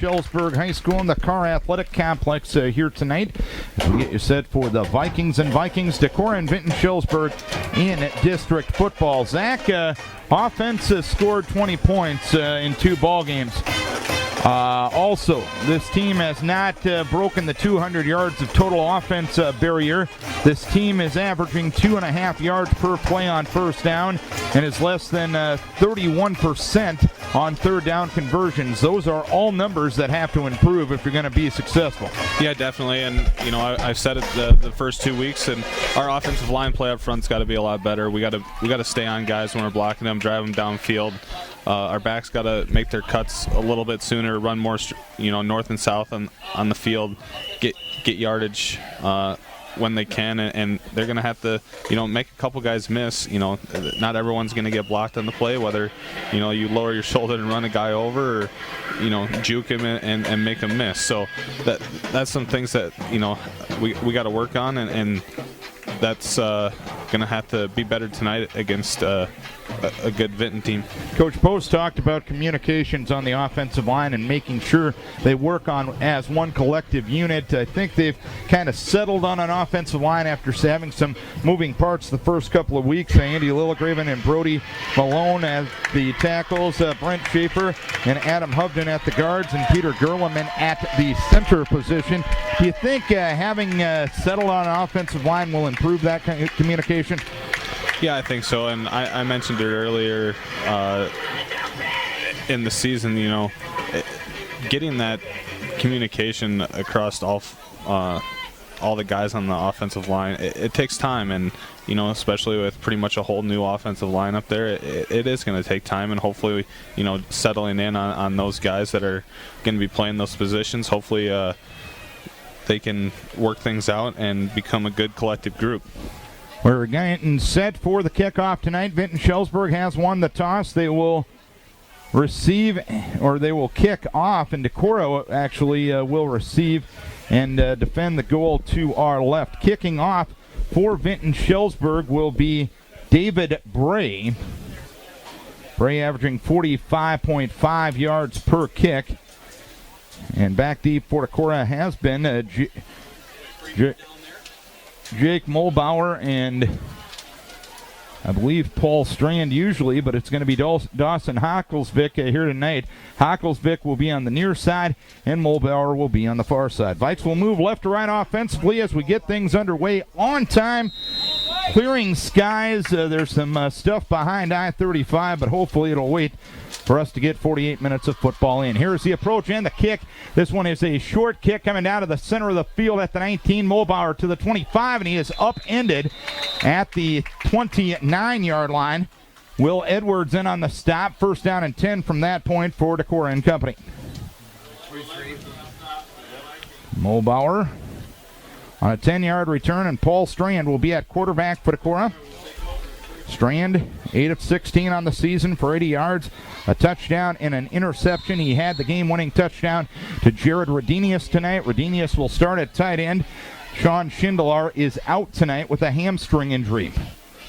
Vinton-Shellsburg High School in the Carr Athletic Complex here tonight. As we get you set for the Vikings and Vikings, Decorah and Vinton-Shellsburg in district football. Zach, offense has scored 20 points in 2 ball games. Also, this team has not broken the 200 yards of total offense barrier. This team is averaging 2.5 yards per play on first down and is less than 31% on third down conversions. Those are all numbers that have to improve if you're going to be successful. Yeah, definitely. And, I've said it the first 2 weeks, and our offensive line play up front's got to be a lot better. We got to stay on guys when we're blocking them, drive them downfield. Our backs got to make their cuts a little bit sooner, run more, north and south on the field, get yardage when they can, and they're going to have to, make a couple guys miss. Not everyone's going to get blocked on the play, whether, you lower your shoulder and run a guy over, or, juke him and make him miss. So that's some things that, we got to work on, and that's going to have to be better tonight against a good Vinton team. Coach Post talked about communications on the offensive line and making sure they work on as one collective unit. I think they've kind of settled on an offensive line after having some moving parts the first couple of weeks. Andy Lilligraven and Brody Malone as the tackles, Brent Schaefer and Adam Hovden at the guards, and Peter Gerleman at the center position. Do you think having settled on an offensive line will improve that kind of communication? Yeah, I think so, and I mentioned it earlier in the season, getting that communication across all the guys on the offensive line, it takes time, and, especially with pretty much a whole new offensive line up there, it is going to take time, and hopefully, settling in on those guys that are going to be playing those positions, hopefully they can work things out and become a good collective group. We're getting set for the kickoff tonight. Vinton-Shellsburg has won the toss. They will receive, or they will kick off, and Decorah actually will receive and defend the goal to our left. Kicking off for Vinton-Shellsburg will be David Bray. Bray averaging 45.5 yards per kick. And back deep for Decorah has been Jake Mulbauer and I believe Paul Strand usually, but it's going to be Dawson Hocklesvik here tonight. Hocklesvik will be on the near side, and Mulbauer will be on the far side. Vikes will move left to right offensively as we get things underway on time. Clearing skies. There's some stuff behind I-35, but hopefully it'll wait for us to get 48 minutes of football in. Here's the approach and the kick. This one is a short kick coming down to the center of the field at the 19. Mulbauer to the 25, and he is upended at the 29-yard line. Will Edwards in on the stop. First down and 10 from that point for Decorah and company. Mulbauer on a 10-yard return, and Paul Strand will be at quarterback for Decorah. Strand, 8 of 16 on the season for 80 yards, a touchdown and an interception. He had the game-winning touchdown to Jared Rodenius tonight. Rodenius will start at tight end. Sean Schindler is out tonight with a hamstring injury.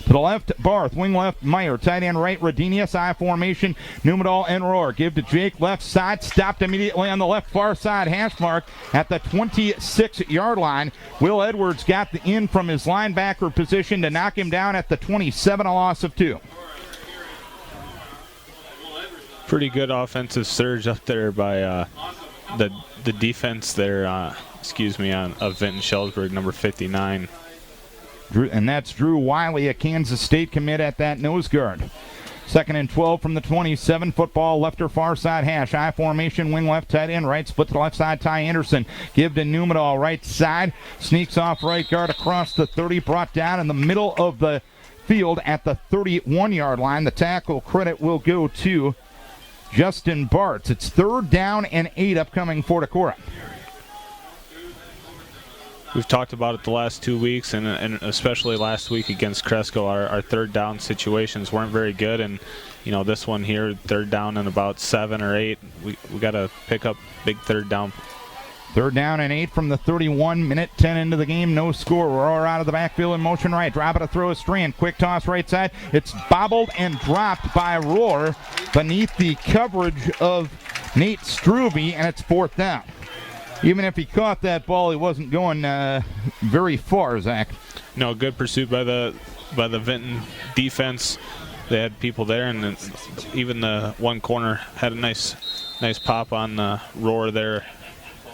To the left, Barth. Wing left, Meyer. Tight end right, Rodenius. I formation, Numedal and Rohr. Give to Jake, left side. Stopped immediately on the left far side. Hash mark at the 26-yard line. Will Edwards got the in from his linebacker position to knock him down at the 27, a loss of 2. Pretty good offensive surge up there by the defense there, of Vinton-Shellsburg, number 59. And that's Drew Wiley, a Kansas State commit at that nose guard. 2nd and 12 from the 27. Football left or far side hash. I formation, wing left, tight end right. Split to the left side, Ty Anderson. Give to Numedal, right side. Sneaks off right guard across the 30. Brought down in the middle of the field at the 31-yard line. The tackle credit will go to Justin Bartz. It's 3rd down and 8 upcoming for Decorah. We've talked about it the last 2 weeks, and especially last week against Cresco. Our third down situations weren't very good, and this one here, 3rd down and about 7 or 8. We got to pick up big 3rd down. 3rd down and 8 from the 31. Minute 10 into the game, no score. Rohr out of the backfield in motion right. Drop it to throw a Strand. Quick toss right side. It's bobbled and dropped by Rohr beneath the coverage of Nate Struve, and it's 4th down. Even if he caught that ball, he wasn't going very far, Zach. No, good pursuit by the Vinton defense. They had people there, and then even the one corner had a nice pop on Roar there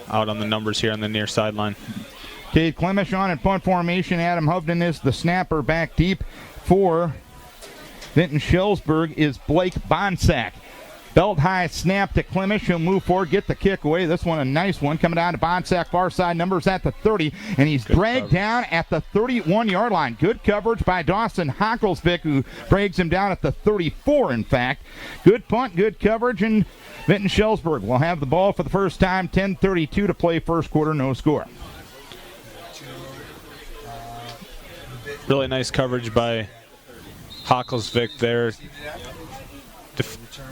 out on the numbers here on the near sideline. Cade Clemish on in punt formation. Adam Hovden is the snapper. Back deep for Vinton-Shellsburg is Blake Bonsack. Belt high snap to Clemish. He'll move forward, get the kick away. This one a nice one coming down to Bonsack, far side, numbers at the 30, and he's dragged down at the 31-yard line. Good coverage by Dawson Hocklesvik, who drags him down at the 34, in fact. Good punt, good coverage, and Vinton-Shellsburg will have the ball for the first time. 10:32 to play, first quarter, no score. Really nice coverage by Hocklesvik there.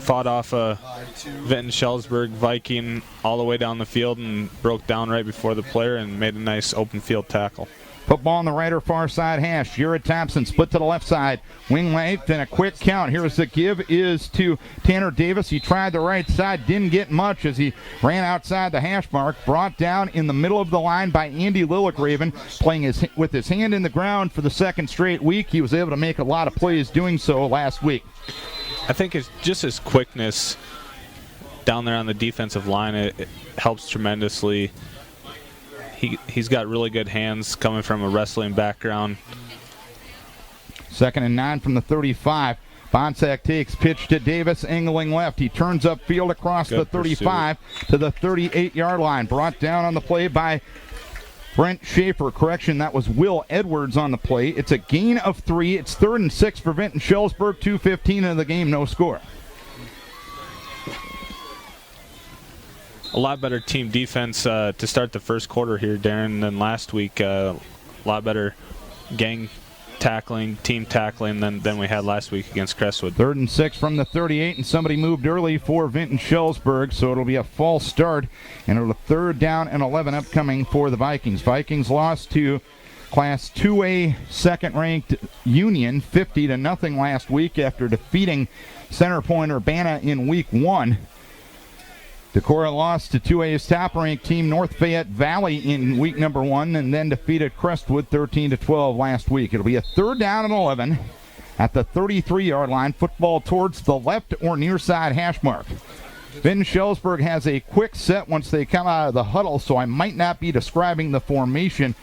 Fought off a Vinton-Shellsburg Viking all the way down the field and broke down right before the player and made a nice open field tackle. Football on the right or far side hash. Jared Thompson split to the left side. Wing length and a quick count. Here's the give is to Tanner Davis. He tried the right side, didn't get much as he ran outside the hash mark. Brought down in the middle of the line by Andy Lilligraven, playing with his hand in the ground for the second straight week. He was able to make a lot of plays doing so last week. I think it's just his quickness down there on the defensive line. It helps tremendously. He's got really good hands coming from a wrestling background. 2nd and 9 from the 35. Bonsack takes pitch to Davis, angling left. He turns upfield across the 35 to the 38-yard line. Brought down on the play by Brent Schaefer. Correction, that was Will Edwards on the play. It's a gain of 3. It's 3rd and 6 for Vinton-Shellsburg. 2:15 into the game, no score. A lot better team defense to start the first quarter here, Darren, than last week. A lot better gang tackling, team tackling than we had last week against Crestwood. 3rd and 6 from the 38, and somebody moved early for Vinton-Shellsburg, so it'll be a false start, and it'll 3rd down and 11 upcoming for the Vikings. Vikings lost to Class 2A second-ranked Union 50-0 last week after defeating Center Point Urbana in Week 1. Decorah lost to 2A's top-ranked team, North Fayette Valley, in week number 1, and then defeated Crestwood 13-12 last week. It'll be a 3rd down and 11 at the 33-yard line. Football towards the left or near side hash mark. Vinton-Shellsburg has a quick set once they come out of the huddle, so I might not be describing the formation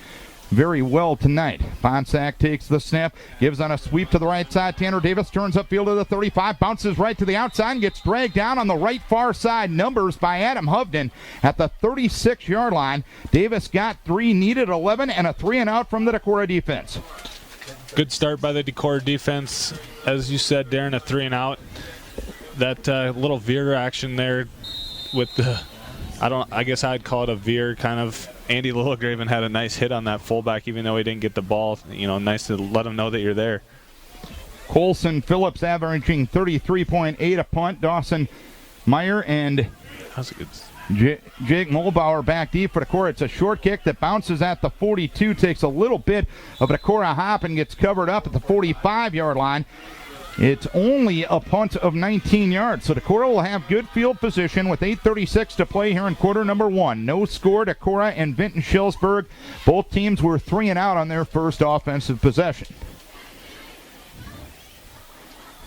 very well tonight. Bonsack takes the snap, gives on a sweep to the right side. Tanner Davis turns upfield to the 35, bounces right to the outside, and gets dragged down on the right far side. Numbers by Adam Hovden at the 36-yard line. Davis got 3, needed 11, and a 3-and-out from the Decorah defense. Good start by the Decorah defense. As you said, Darren, a 3-and-out. That little veer action there with the, I guess I'd call it a veer kind of. Andy Lilligraven had a nice hit on that fullback, even though he didn't get the ball. You know, nice to let him know that you're there. Colson Phillips averaging 33.8 a punt. Dawson Meyer and Jake Mulbauer back deep for Decorah. It's a short kick that bounces at the 42, takes a little bit of a Decorah hop and gets covered up at the 45-yard line. It's only a punt of 19 yards, so Decorah will have good field position with 8:36 to play here in quarter number 1. No score. Decorah and Vinton-Shellsburg, both teams were 3-and-out on their first offensive possession.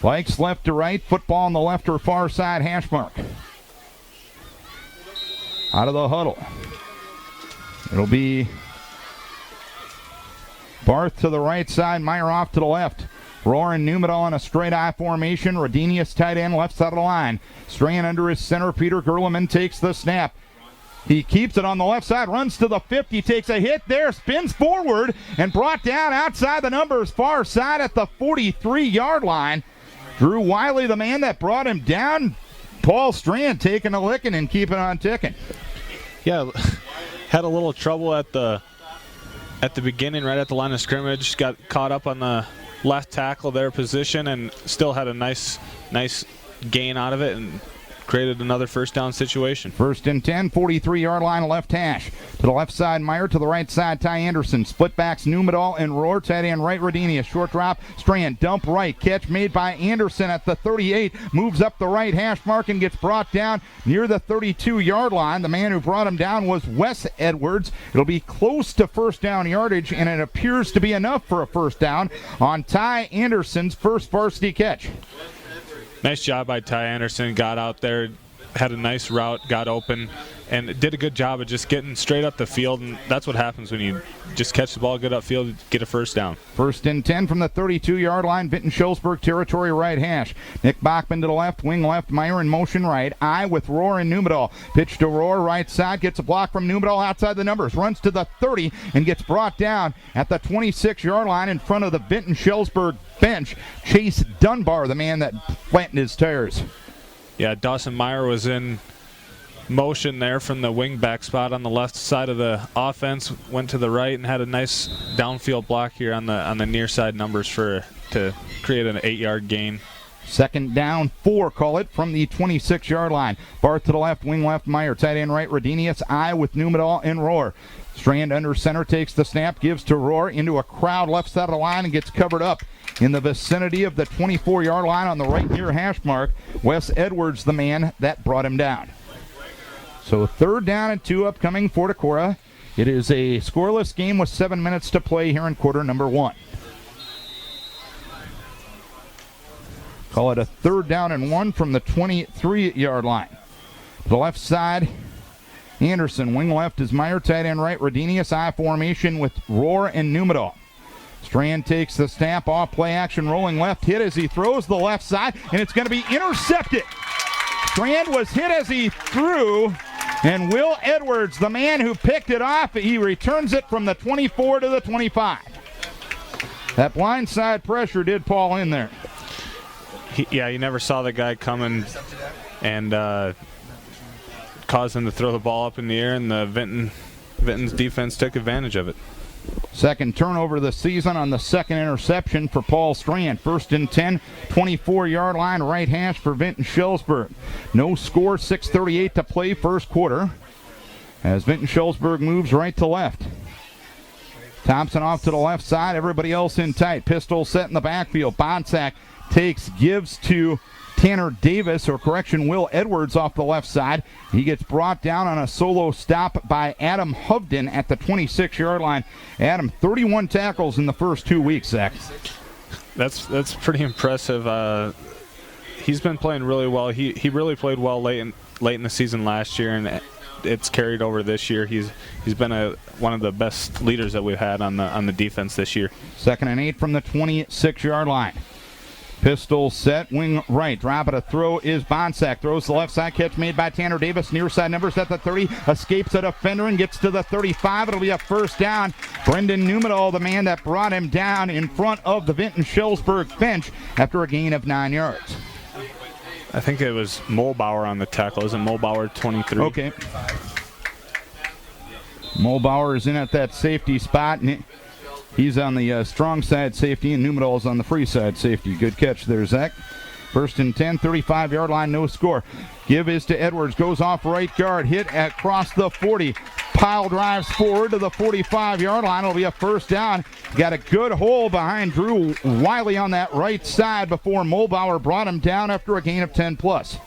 Vikes left to right, football on the left or far side hash mark. Out of the huddle. It'll be Barth to the right side, Meyer off to the left. Roar and Numedal in a straight eye formation. Rodinius tight end left side of the line. Straying under his center. Peter Gerleman takes the snap. He keeps it on the left side, runs to the 50, takes a hit there, spins forward, and brought down outside the numbers far side at the 43-yard line. Drew Wiley, the man that brought him down. Paul Strand taking a licking and keeping on ticking. Yeah, had a little trouble at the beginning, right at the line of scrimmage. Got caught up on the left tackle their position and still had a nice gain out of it and created another first down situation. 1st and 10, 43-yard line, left hash. To the left side, Meyer. To the right side, Ty Anderson. Split backs, Numedal and Rohr. Tight end right, Rodini. A short drop, Strand. Dump right. Catch made by Anderson at the 38. Moves up the right hash mark and gets brought down near the 32-yard line. The man who brought him down was Wes Edwards. It'll be close to first down yardage, and it appears to be enough for a first down on Ty Anderson's first varsity catch. Nice job by Ty Anderson. Got out there, had a nice route, got open, and did a good job of just getting straight up the field. And that's what happens when you just catch the ball, get upfield, get a first down. 1st and 10 from the 32-yard line, Vinton-Shellsburg territory, right hash. Nick Bachman to the left, wing left, Meyer in motion right. I with Rohr and Numedal. Pitch to Rohr, right side, gets a block from Numedal outside the numbers, runs to the 30 and gets brought down at the 26-yard line in front of the Vinton-Shellsburg bench. Chase Dunbar, the man that flattened his tires. Yeah, Dawson Meyer was in motion there from the wing back spot on the left side of the offense, went to the right and had a nice downfield block here on the near side numbers to create an 8-yard gain. 2nd down, 4, call it, from the 26-yard line. Barth to the left, wing left, Meyer. Tight end right, Rodinius. I with Numedal and Rohr. Strand under center, takes the snap, gives to Rohr into a crowd left side of the line and gets covered up in the vicinity of the 24-yard line on the right near hash mark. Wes Edwards, the man that brought him down. So 3rd down and 2 upcoming for Decorah. It is a scoreless game with 7 minutes to play here in quarter number 1. Call it a 3rd down and 1 from the 23-yard line. To the left side, Anderson. Wing left is Meyer. Tight end right, Rodinius. I formation with Rohr and Numedal. Strand takes the snap, off play action, rolling left, hit as he throws the left side, and it's going to be intercepted. Strand was hit as he threw, and Will Edwards, the man who picked it off, he returns it from the 24 to the 25. That blindside pressure did Paul in there. You never saw the guy coming and cause him to throw the ball up in the air, and the Vinton's defense took advantage of it. 2nd turnover of the season on the 2nd interception for Paul Strand. 1st and 10, 24-yard line, right hash for Vinton-Shellsburg. No score, 6:38 to play, first quarter, as Vinton-Shellsburg moves right to left. Thompson off to the left side, everybody else in tight. Pistol set in the backfield. Bonsack gives to Tanner Davis, or correction, Will Edwards off the left side. He gets brought down on a solo stop by Adam Hovden at the 26-yard line. Adam, 31 tackles in the first 2 weeks, Zach. That's pretty impressive. He's been playing really well. He really played well late in the season last year, and it's carried over this year. He's been one of the best leaders that we've had on the defense this year. 2nd and 8 from the 26-yard line. Pistol set, wing right. Drop it, a throw is Bonsack. Throws the left side, catch made by Tanner Davis. Near side numbers at the 30. Escapes a defender and gets to the 35. It'll be a first down. Brendan Numedal, the man that brought him down in front of the Vinton-Shellsburg bench after a gain of 9 yards. I think it was Mulbauer on the tackle. Isn't Mulbauer 23? Okay. Mulbauer is in at that safety spot, and he's on the strong side safety, and Numedal is on the free side safety. Good catch there, Zach. 1st and 10, 35-yard line, no score. Give is to Edwards, goes off right guard, hit across the 40. Pile drives forward to the 45-yard line. It'll be a first down. Got a good hole behind Drew Wiley on that right side before Mulbauer brought him down after a gain of 10+.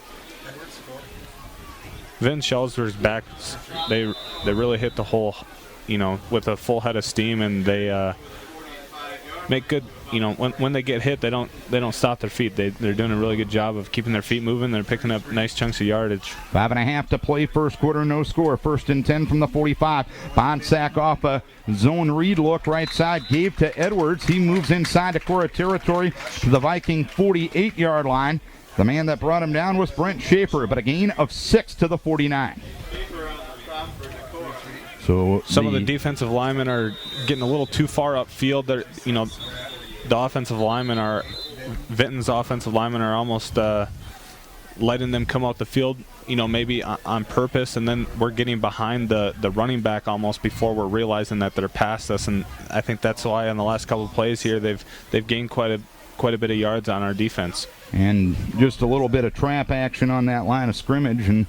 Vinton-Shellsburg's backs, they really hit the hole, with a full head of steam, and they make good. When they get hit, they don't stop their feet. They're doing a really good job of keeping their feet moving. They're picking up nice chunks of yardage. 5.5 to play, first quarter, no score. 1st and 10 from the 45. Bonsack off a zone read look right side, gave to Edwards. He moves inside Decorah territory to the Viking 48-yard line. The man that brought him down was Brent Schaefer, but a gain of 6 to the 49. So some of the defensive linemen are getting a little too far upfield. They're, the offensive linemen are, Vinton's offensive linemen are almost letting them come out the field, maybe on purpose, and then we're getting behind the running back almost before we're realizing that they're past us. And I think that's why on the last couple of plays here they've gained quite quite a bit of yards on our defense. And just a little bit of trap action on that line of scrimmage, and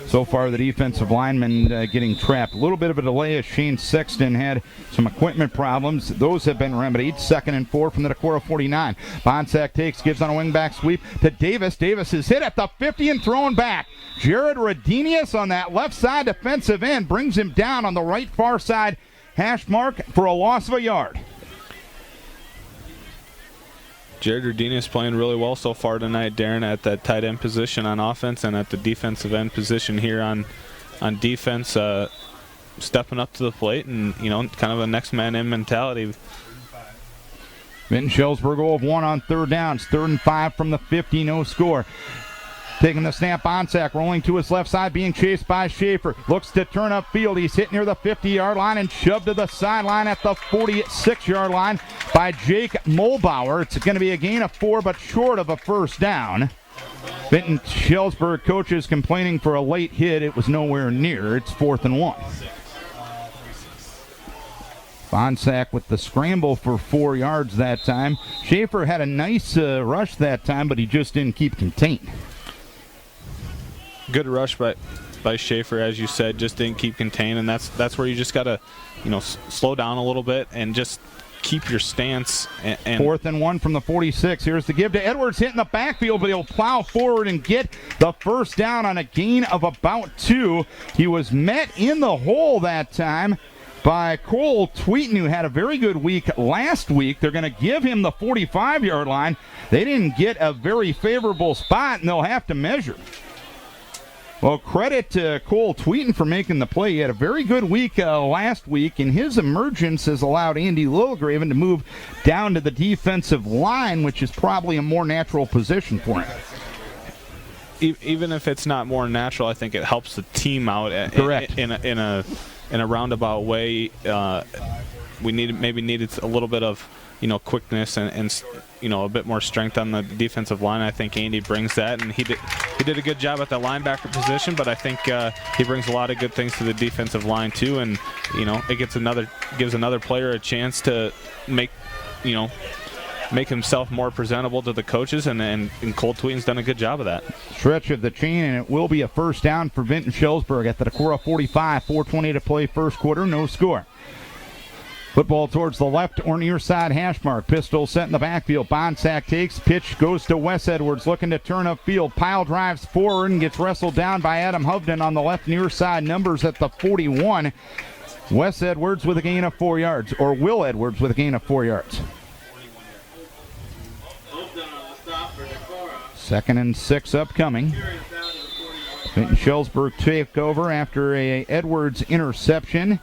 so far the defensive linemen getting trapped. A little bit of a delay as Shane Sexton had some equipment problems. Those have been remedied. 2nd and 4 from the Decorah 49. Bonsack takes, gives on a wingback sweep to Davis. Davis is hit at the 50 and thrown back. Jared Rodinius on that left side defensive end brings him down on the right far side hash mark for a loss of a yard. Jared Rodinius is playing really well so far tonight, Darren, at that tight end position on offense and at the defensive end position here on defense, stepping up to the plate and, kind of a next man in mentality. Vinton-Shellsburg 0 of 1 on third downs. 3rd and 5 from the 50, no score. Taking the snap, Bonsack rolling to his left side, being chased by Schaefer. Looks to turn up field. He's hit near the 50-yard line and shoved to the sideline at the 46-yard line by Jake Mulbauer. It's going to be a gain of 4, but short of a first down. Vinton-Shellsburg coaches complaining for a late hit. It was nowhere near. It's 4th and 1. Bonsack with the scramble for 4 yards that time. Schaefer had a nice rush that time, but he just didn't keep contained. Good rush by Schaefer, as you said, just didn't keep contained, and that's where you just got to, slow down a little bit and just keep your stance. And 4th and 1 from the 46. Here's the give to Edwards, hitting the backfield, but he'll plow forward and get the first down on a gain of about 2. He was met in the hole that time by Cole Tweeton, who had a very good week last week. They're going to give him the 45-yard line. They didn't get a very favorable spot, and they'll have to measure. Well, credit to Cole Tweeton for making the play. He had a very good week last week, and his emergence has allowed Andy Littlegraven to move down to the defensive line, which is probably a more natural position for him. Even if it's not more natural, I think it helps the team out. Correct. In a roundabout way. We needed a little bit of quickness and a bit more strength on the defensive line. I think Andy brings that, and he did a good job at the linebacker position, but I think he brings a lot of good things to the defensive line too, and it gives another player a chance to make himself more presentable to the coaches, and Cole Tweeton's done a good job of that. Stretch of the chain, and it will be a first down for Vinton-Shellsburg at the Decorah 45. 4:20 to play first quarter, no score. Football towards the left or near side hash mark. Pistol set in the backfield. Bonsack takes. Pitch goes to Wes Edwards, looking to turn up field. Pile drives forward and gets wrestled down by Adam Hovden on the left near side. Numbers at the 41. Wes Edwards with a gain of 4 yards. Or Will Edwards with a gain of 4 yards. 2nd and 6 upcoming. Vinton-Shellsburg take over after a Edwards interception.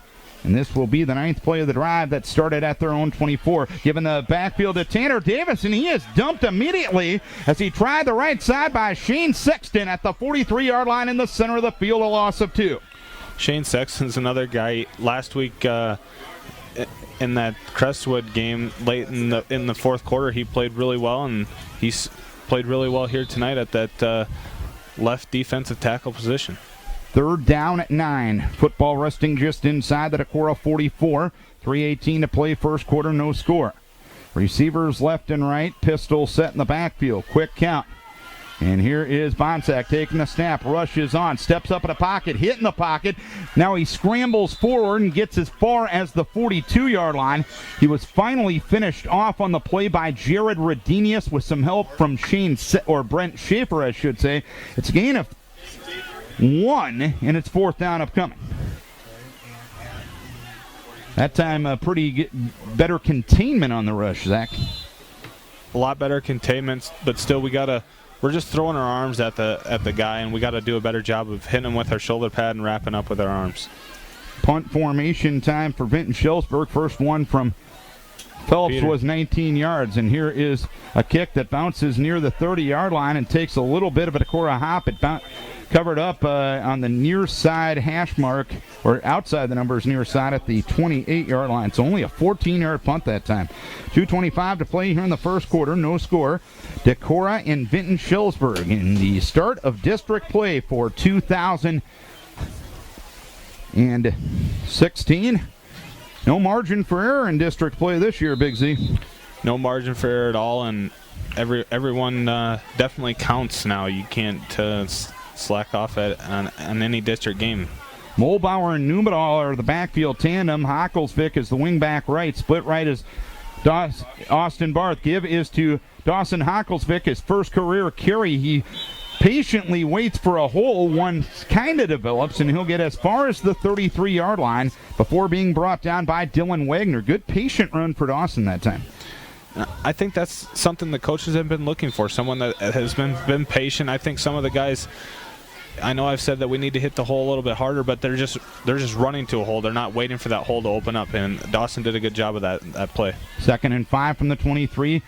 And this will be the 9th play of the drive that started at their own 24. Given the backfield to Tanner Davis, and he is dumped immediately as he tried the right side by Shane Sexton at the 43-yard line in the center of the field, a loss of 2. Shane Sexton's another guy. Last week in that Crestwood game, late in the fourth quarter, he played really well, and he's played really well here tonight at that left defensive tackle position. 3rd down at 9. Football resting just inside the Decorah 44. 3:18 to play first quarter, no score. Receivers left and right. Pistol set in the backfield. Quick count. And here is Bonsack taking the snap. Rushes on. Steps up in the pocket. Hit in the pocket. Now he scrambles forward and gets as far as the 42-yard line. He was finally finished off on the play by Jared Rodinius with some help from Brent Schaefer, I should say. It's a gain of 1, and it's 4th down upcoming. That time, better containment on the rush, Zach. A lot better containment, but still we're just throwing our arms at the guy, and we got to do a better job of hitting him with our shoulder pad and wrapping up with our arms. Punt formation time for Vinton-Shellsburg. First one from Phelps was 19 yards, and here is a kick that bounces near the 30-yard line and takes a little bit of a Decorah hop. It covered up on the near side hash mark, or outside the numbers near side at the 28-yard line. It's only a 14-yard punt that time. 2:25 to play here in the first quarter, no score. Decorah and Vinton-Shellsburg in the start of district play for 2016. No margin for error in district play this year, Big Z. no margin for error at all, and everyone definitely counts now. You can't slack off on any district game. Molbauer and Numedal are the backfield tandem. Hocklesvik is the wingback right. Split right is Austin Barth. Give is to Dawson Hocklesvik, his first career carry. He patiently waits for a hole. One kind of develops, and he'll get as far as the 33-yard line before being brought down by Dylan Wagner. Good patient run for Dawson that time. I think that's something the coaches have been looking for, someone that has been patient. I think some of the guys, I know I've said that we need to hit the hole a little bit harder, but they're just running to a hole. They're not waiting for that hole to open up, and Dawson did a good job of that play. 2nd and 5 from the 23.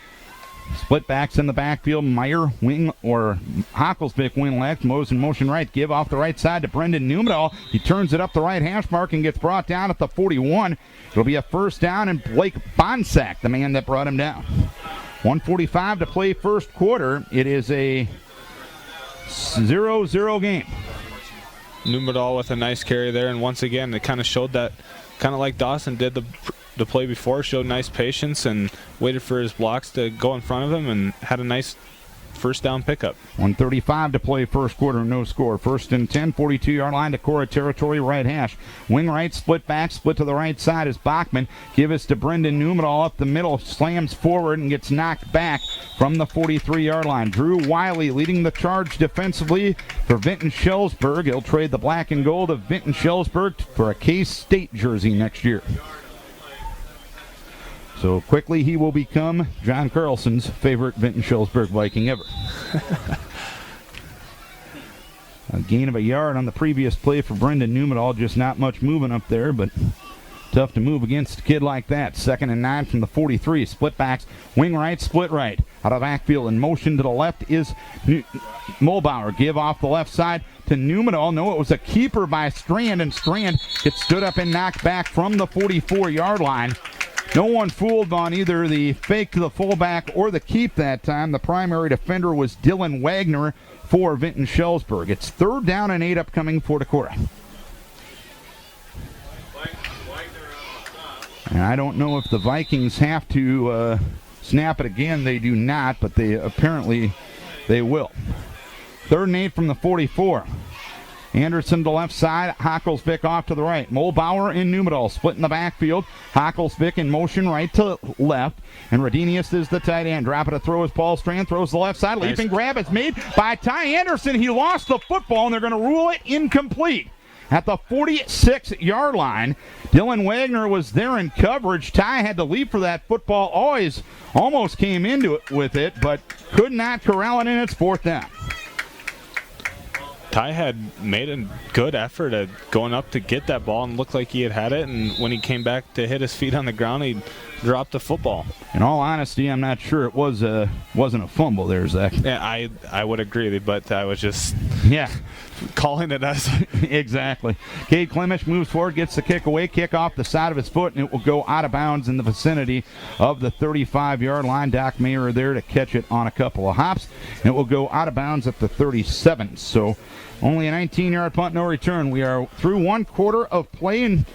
Split backs in the backfield. Meyer wing or Hocklesvik wing left. Mose in motion right. Give off the right side to Brendan Numedal. He turns it up the right hash mark and gets brought down at the 41. It'll be a first down, and Blake Bonsack, the man that brought him down. 1:45 to play first quarter. It is a 0-0 game. Numedal with a nice carry there, and once again, it kind of showed that, kind of like Dawson did the play before, showed nice patience and waited for his blocks to go in front of him and had a nice first down pickup. 1:35 to play first quarter, no score. 1st and 10, 42-yard line, Decorah territory, right hash. Wing right, split back, split to the right side is Bachman. Give us to Brendan Numedal up the middle, slams forward and gets knocked back from the 43-yard line. Drew Wiley leading the charge defensively for Vinton-Shellsburg. He'll trade the black and gold of Vinton-Shellsburg for a K-State jersey next year. So quickly he will become John Carlson's favorite Vinton-Shellsburg Viking ever. A gain of a yard on the previous play for Brendan Numedal. Just not much moving up there, but tough to move against a kid like that. 2nd and 9 from the 43. Split backs, wing right, split right. Out of backfield in motion to the left is Molbauer. Give off the left side to Numedal. No, it was a keeper by Strand, and Strand gets stood up and knocked back from the 44-yard line. No one fooled on either the fake to the fullback or the keep that time. The primary defender was Dylan Wagner for Vinton-Shellsburg. It's 3rd down and 8 upcoming for Decorah. And I don't know if the Vikings have to snap it again. They do not, but they apparently they will. 3rd and 8 from the 44. Anderson to left side, Hocklesvik off to the right. Molbauer and Numedal split in the backfield. Hocklesvik in motion right to left. And Radenius is the tight end. Dropping to throw is Paul Strand. Throws the left side. Leaping grab is made by Ty Anderson. He lost the football, and they're going to rule it incomplete. At the 46-yard line, Dylan Wagner was there in coverage. Ty had to leap for that football. Almost came into it with it, but could not corral it in. Its 4th down. Ty had made a good effort at going up to get that ball and looked like he had it, and when he came back to hit his feet on the ground, he dropped the football. In all honesty, I'm not sure it wasn't a fumble there, Zach. Yeah, I would agree, but I was just calling it as exactly. Cade Klimish moves forward, gets the kick away, kick off the side of his foot, and it will go out of bounds in the vicinity of the 35-yard line. Doc Mayer there to catch it on a couple of hops, and it will go out of bounds at the 37. So only a 19-yard punt, no return. We are through 1 quarter of play, and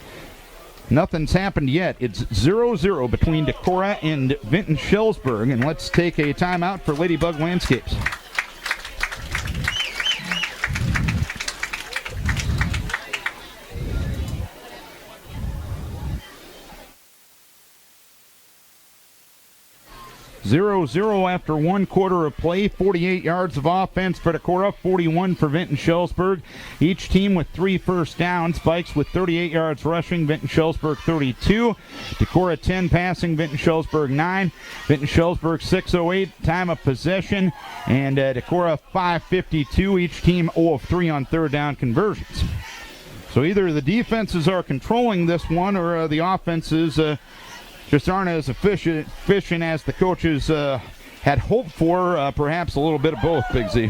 nothing's happened yet. It's 0-0 between Decorah and Vinton-Shellsburg, and let's take a timeout for Ladybug Landscapes. Zero after 1 quarter of play. 48 yards of offense for Decorah, 41 for Vinton-Shellsburg. Each team with 3 first downs. Spikes with 38 yards rushing, Vinton-Shellsburg 32. Decorah 10 passing, Vinton-Shellsburg 9. Vinton-Shellsburg 6:08 time of possession, and Decorah 5:52. Each team 0 of 3 on 3rd down conversions. So either the defenses are controlling this one, or the offenses just aren't as efficient as the coaches had hoped for. Perhaps a little bit of both, Big Z.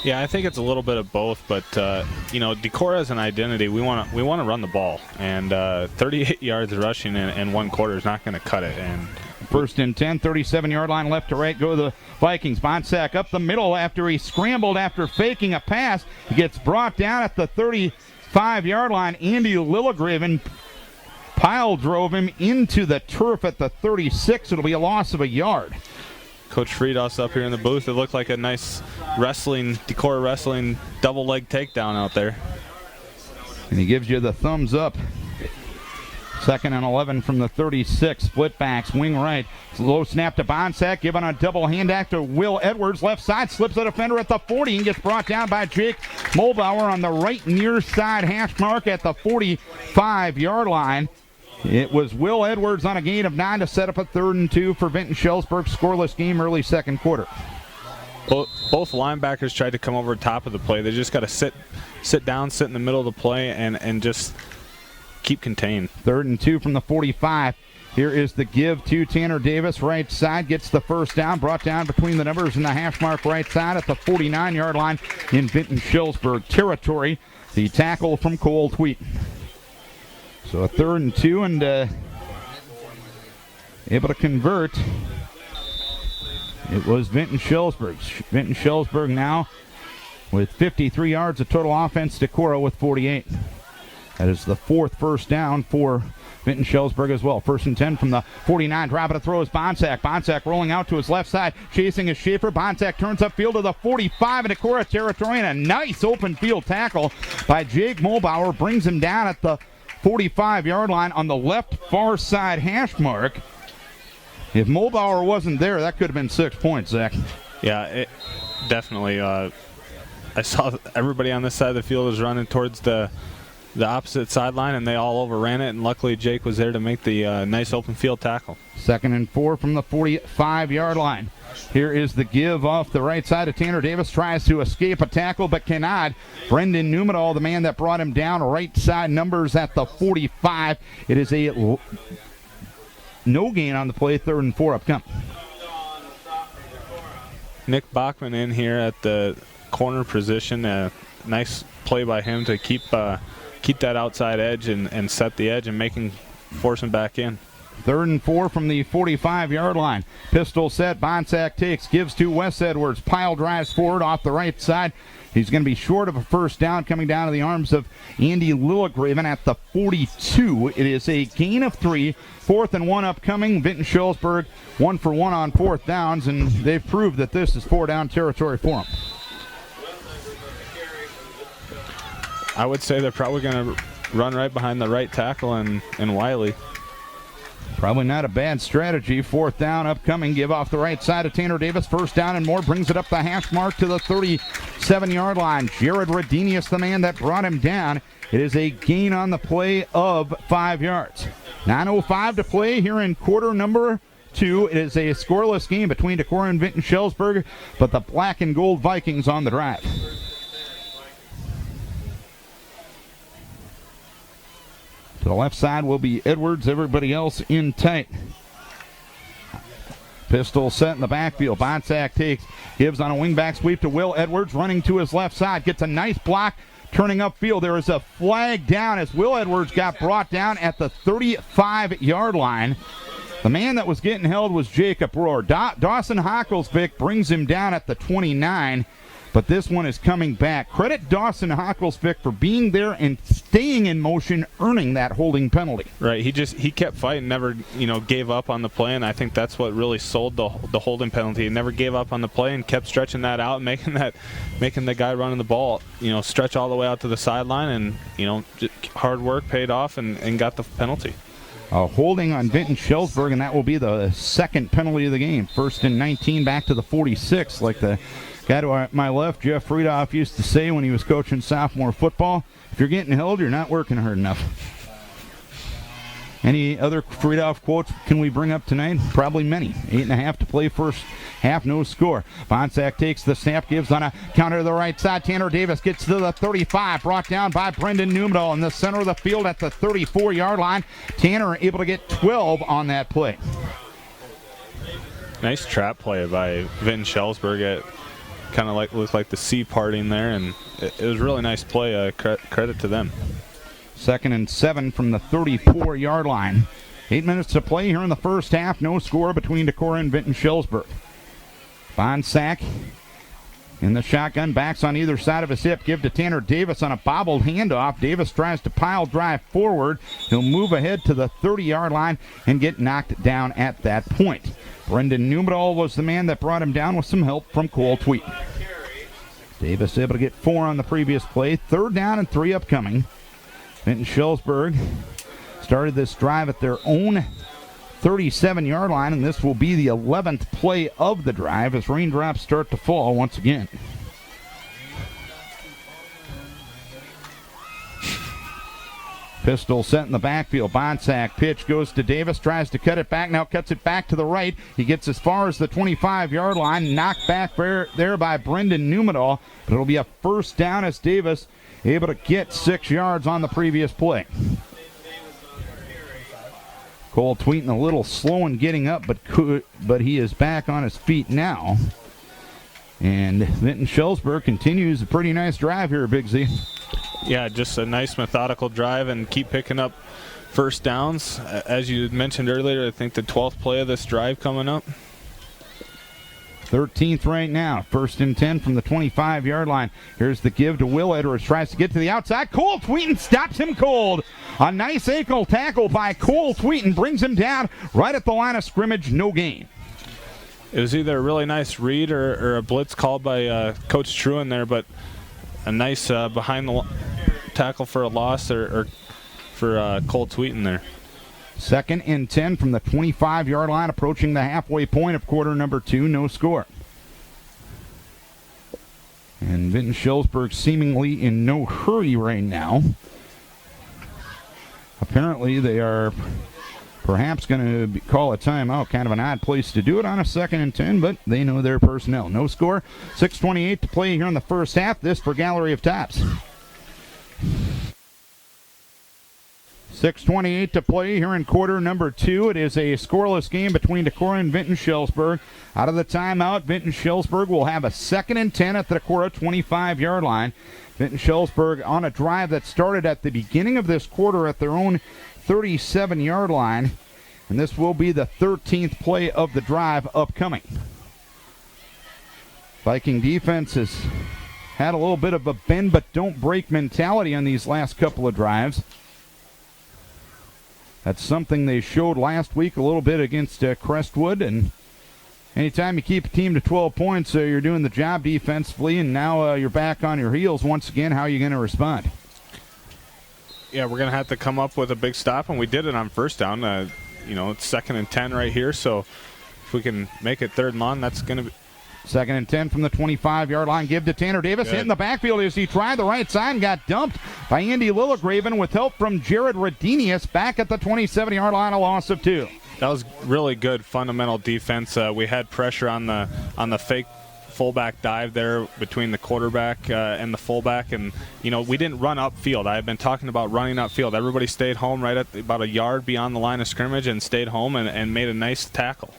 Yeah, I think it's a little bit of both, but Decorah as an identity, we want to run the ball, and 38 yards rushing in 1 quarter is not going to cut it. And 1st and 10, 37-yard line left to right go the Vikings. Bonsack up the middle after he scrambled after faking a pass. He gets brought down at the 35-yard line. Andy Lilligraven pile drove him into the turf at the 36. It'll be a loss of a yard. Coach Friedhoff's up here in the booth. It looked like a nice Decorah wrestling double leg takedown out there. And he gives you the thumbs up. 2nd and 11 from the 36. Split backs, wing right. Low snap to Bonsack, given a double hand act to Will Edwards. Left side, slips the defender at the 40 and gets brought down by Jake Mulbauer on the right near side hash mark at the 45-yard line. It was Will Edwards on a gain of 9 to set up a 3rd and 2 for Vinton-Shellsburg. Scoreless game early second quarter. Both linebackers tried to come over top of the play. They just got to sit down, sit in the middle of the play, and just keep contained. 3rd and 2 from the 45. Here is the give to Tanner Davis. Right side gets the first down. Brought down between the numbers and the hash mark right side at the 49-yard line in Vinton-Shellsburg territory. The tackle from Cole Tweet. So a 3rd and 2 and able to convert. It was Vinton-Shellsburg. Vinton-Shellsburg now with 53 yards of total offense. Decorah with 48. That is the 4th first down for Vinton-Shellsburg as well. 1st and 10 from the 49. Driving to throw is Bonsack. Bonsack rolling out to his left side. Chasing is Schaefer. Bonsack turns upfield to the 45 in Decorah territory. And a nice open field tackle by Jake Mulbauer brings him down at the 45-yard line on the left far side hash mark. If Mulbauer wasn't there, that could have been 6 points, Zach. Yeah, it definitely. I saw everybody on this side of the field was running towards the opposite sideline, and they all overran it, and luckily Jake was there to make the nice open field tackle. 2nd and 4 from the 45-yard line. Here is the give off the right side of Tanner Davis. Tries to escape a tackle but cannot. Brendan Numedal, the man that brought him down, right side numbers at the 45. It is a no gain on the play. 3rd and 4 upcoming. Nick Bachman in here at the corner position. Nice play by him to keep that outside edge and set the edge and force him back in. 3rd and 4 from the 45-yard line. Pistol set. Bonsack takes. Gives to Wes Edwards. Pile drives forward off the right side. He's going to be short of a first down, coming down to the arms of Andy Lillegraven at the 42. It is a gain of 3. 4th and 1 upcoming. Vinton-Shellsburg 1 for 1 on 4th downs, and they've proved that this is 4-down territory for them. I would say they're probably going to run right behind the right tackle and Wiley. Probably not a bad strategy. 4th down upcoming. Give off the right side of Tanner Davis. First down and more. Brings it up the hash mark to the 37-yard line. Jared Redenius, the man that brought him down. It is a gain on the play of 5 yards. 9:05 to play here in quarter number 2. It is a scoreless game between Decorah and Vinton-Shellsburg, but the black and gold Vikings on the drive. To the left side will be Edwards. Everybody else in tight. Pistol set in the backfield. Bonsack takes. Gives on a wingback sweep to Will Edwards. Running to his left side. Gets a nice block. Turning upfield. There is a flag down as Will Edwards got brought down at the 35-yard line. The man that was getting held was Jacob Rohr. Dawson Hocklesvik brings him down at the 29. But this one is coming back. Credit Dawson Hocklesvik for being there and staying in motion, earning that holding penalty. Right. He kept fighting, never gave up on the play, and I think that's what really sold the holding penalty. He never gave up on the play and kept stretching that out, making the guy running the ball stretch all the way out to the sideline, and hard work paid off and got the penalty. Holding on Vinton-Shellsburg, and that will be the 2nd penalty of the game. 1st and 19 back to the 46, like the guy to my left, Jeff Friedhoff, used to say when he was coaching sophomore football, if you're getting held, you're not working hard enough. Any other Friedhoff quotes can we bring up tonight? Probably many. 8.5 to play first half, no score. Bonsack takes the snap, gives on a counter to the right side. Tanner Davis gets to the 35, brought down by Brendan Numedal in the center of the field at the 34-yard line. Tanner able to get 12 on that play. Nice trap play by Vinton-Shellsburg at kind of looked like the sea parting there, and it was a really nice play. Credit to them. 2nd and 7 from the 34-yard line. 8 minutes to play here in the first half. No score between Decorah and Vinton-Shellsburg. Bonsack In the shotgun, backs on either side of his hip. Give to Tanner Davis on a bobbled handoff. Davis tries to pile drive forward. He'll move ahead to the 30-yard line and get knocked down at that point. Brendan Numedal was the man that brought him down with some help from Cole Tweeten. Davis able to get 4 on the previous play. 3rd down and 3 upcoming. Vinton-Shellsburg started this drive at their own 37-yard line, and this will be the 11th play of the drive as raindrops start to fall once again. Pistol set in the backfield. Bonsack pitch goes to Davis, tries to cut it back, now cuts it back to the right. He gets as far as the 25-yard line, knocked back there by Brendan Numedal, but it'll be a 1st down as Davis able to get 6 yards on the previous play. Cole Tweeten a little slow in getting up, but he is back on his feet now. And Vinton-Shellsburg continues a pretty nice drive here, Big Z. Yeah, just a nice methodical drive and keep picking up 1st downs. As you mentioned earlier, I think the 12th play of this drive coming up. 13th right now. 1st and 10 from the 25-yard line. Here's the give to Will Edwards. Tries to get to the outside. Cole Tweeten stops him cold. A nice ankle tackle by Cole Tweeten brings him down right at the line of scrimmage. No gain. It was either a really nice read or a blitz called by Coach Truin there, but a nice behind the tackle for a loss or for Cole Tweeten there. 2nd and 10 from the 25-yard line, approaching the halfway point of quarter number 2. No score. And Vinton-Shellsburg seemingly in no hurry right now. Apparently they are perhaps going to call a timeout. Kind of an odd place to do it on a 2nd and 10, but they know their personnel. No score. 6:28 to play here in the first half. This for Gallery of Tops. 6:28 to play here in quarter number 2. It is a scoreless game between Decorah and Vinton-Shellsburg. Out of the timeout, Vinton-Shellsburg will have a 2nd and 10 at the Decorah 25-yard line. Vinton-Shellsburg on a drive that started at the beginning of this quarter at their own 37-yard line. And this will be the 13th play of the drive upcoming. Viking defense has had a little bit of a bend but don't break mentality on these last couple of drives. That's something they showed last week a little bit against Crestwood. And anytime you keep a team to 12 points, you're doing the job defensively, and now you're back on your heels once again. How are you going to respond? Yeah, we're going to have to come up with a big stop, and we did it on 1st down. It's 2nd and 10 right here, so if we can make it 3rd and long, that's going to be... 2nd and 10 from the 25-yard line. Give to Tanner Davis. Hit in the backfield as he tried the right side and got dumped by Andy Lillegraven with help from Jared Redenius back at the 27-yard line, a loss of 2. That was really good fundamental defense. We had pressure on the fake fullback dive there between the quarterback and the fullback, and we didn't run upfield. I've been talking about running upfield. Everybody stayed home right at about a yard beyond the line of scrimmage and stayed home and made a nice tackle.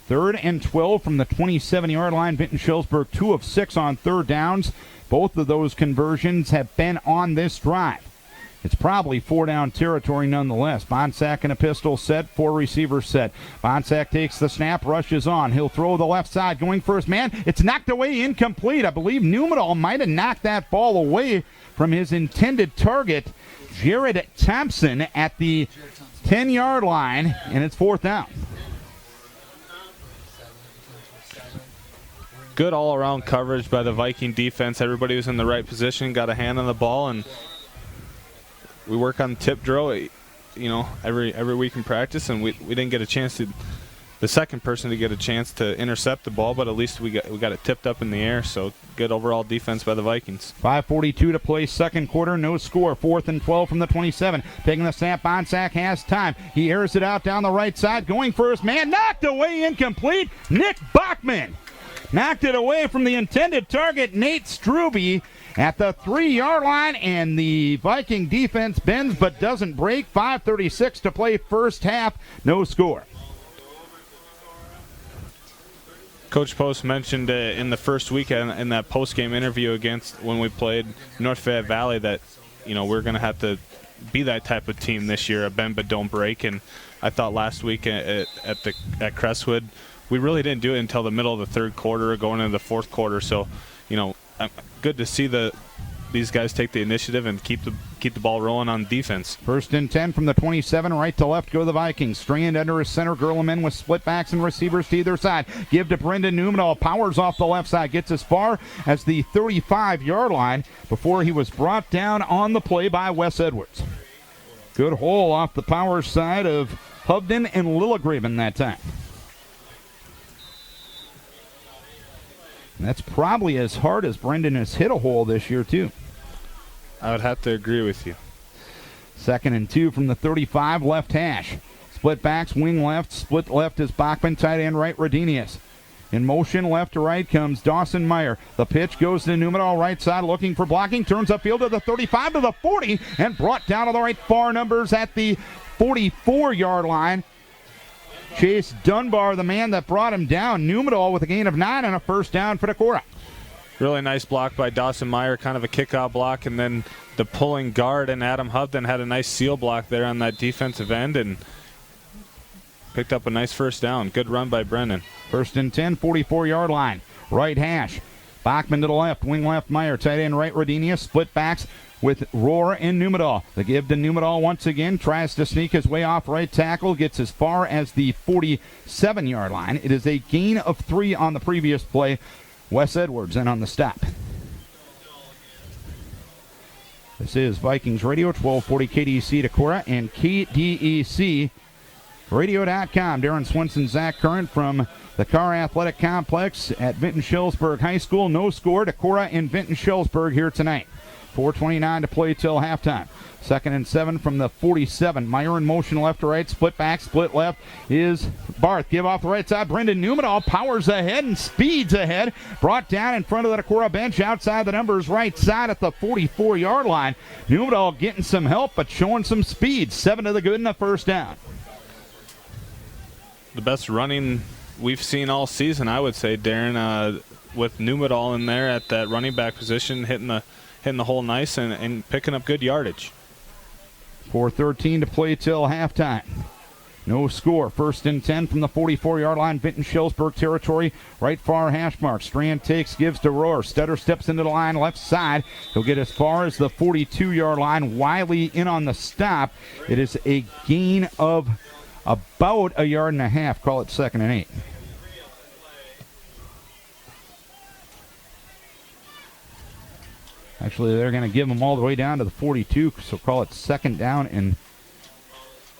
3rd and 12 from the 27-yard line. Vinton-Shellsburg 2 of 6 on 3rd downs. Both of those conversions have been on this drive. It's probably 4-down territory nonetheless. Bonsack in a pistol set, 4 receivers set. Bonsack takes the snap, rushes on. He'll throw the left side, going for his man. It's knocked away, incomplete. I believe Numedal might have knocked that ball away from his intended target, Jared Thompson, at the 10-yard line, and it's 4th down. Good all-around coverage by the Viking defense. Everybody was in the right position, got a hand on the ball, and we work on tip drill, every week in practice, and we didn't get a chance to, the second person to get a chance to intercept the ball, but at least we got it tipped up in the air. So good overall defense by the Vikings. 5:42 to play, 2nd quarter, no score. 4th and 12 from the 27. Taking the snap, Bonsack has time. He airs it out down the right side, going for his man, knocked away, incomplete. Nick Bachman knocked it away from the intended target, Nate Struby, at the 3-yard line, and the Viking defense bends but doesn't break. 5:36 to play, first half, no score. Coach Post mentioned in the first week in that post-game interview when we played North Fayette Valley that, we're going to have to be that type of team this year, a bend but don't break. And I thought last week at Crestwood, we really didn't do it until the middle of the 3rd quarter, going into the 4th quarter. So, good to see these guys take the initiative and keep the ball rolling on defense. 1st and 10 from the 27, right to left go the Vikings. Strand under his center, Gurlem in with split backs and receivers to either side. Give to Brendan Numenal, powers off the left side, gets as far as the 35-yard line before he was brought down on the play by Wes Edwards. Good hole off the power side of Hubden and Lillegraven that time. And that's probably as hard as Brendan has hit a hole this year, too. I would have to agree with you. 2nd and 2 from the 35, left hash. Split backs, wing left. Split left is Bachman, tight end right, Rodinius. In motion, left to right comes Dawson Meyer. The pitch goes to Numenal, right side, looking for blocking. Turns upfield to the 35 to the 40, and brought down to the right far numbers at the 44-yard line. Chase Dunbar, the man that brought him down. Numenal with a gain of 9 and a first down for Decorah. Really nice block by Dawson Meyer, kind of a kickoff block, and then the pulling guard and Adam Hubden had a nice seal block there on that defensive end and picked up a nice first down. Good run by Brendan. 1st and 10, 44-yard line. Right hash. Bachman to the left, wing left Meyer, tight end right Rodinius, split backs with Rohr and Numenal. The give to Numenal once again, tries to sneak his way off right tackle, gets as far as the 47-yard line. It is a gain of 3 on the previous play. Wes Edwards in on the stop. This is Vikings Radio, 1240 KDC Decorah and KDEC Radio.com. Darren Swenson, Zach Current from the Carr Athletic Complex at Vinton-Shellsburg High School. No score, Decorah and Vinton-Shellsburg here tonight. 4:29 to play till halftime. 2nd and 7 from the 47. Meyer in motion left to right. Split back, split left is Barth. Give off the right side. Brendan Numenal powers ahead and speeds ahead. Brought down in front of the Decorah bench outside the numbers right side at the 44-yard line. Numenal getting some help but showing some speed. 7 to the good and a first down. The best running we've seen all season, I would say, Darren, with Numenal in there at that running back position, hitting the hole nice and picking up good yardage. 4:13 to play till halftime. No score. 1st and 10 from the 44-yard line. Vinton-Shellsburg territory. Right far hash mark. Strand takes, gives to Rohr. Stutter steps into the line left side. He'll get as far as the 42-yard line. Wiley in on the stop. It is a gain of about a yard and a half. Call it 2nd and 8. Actually, they're going to give them all the way down to the 42, so call it 2nd down and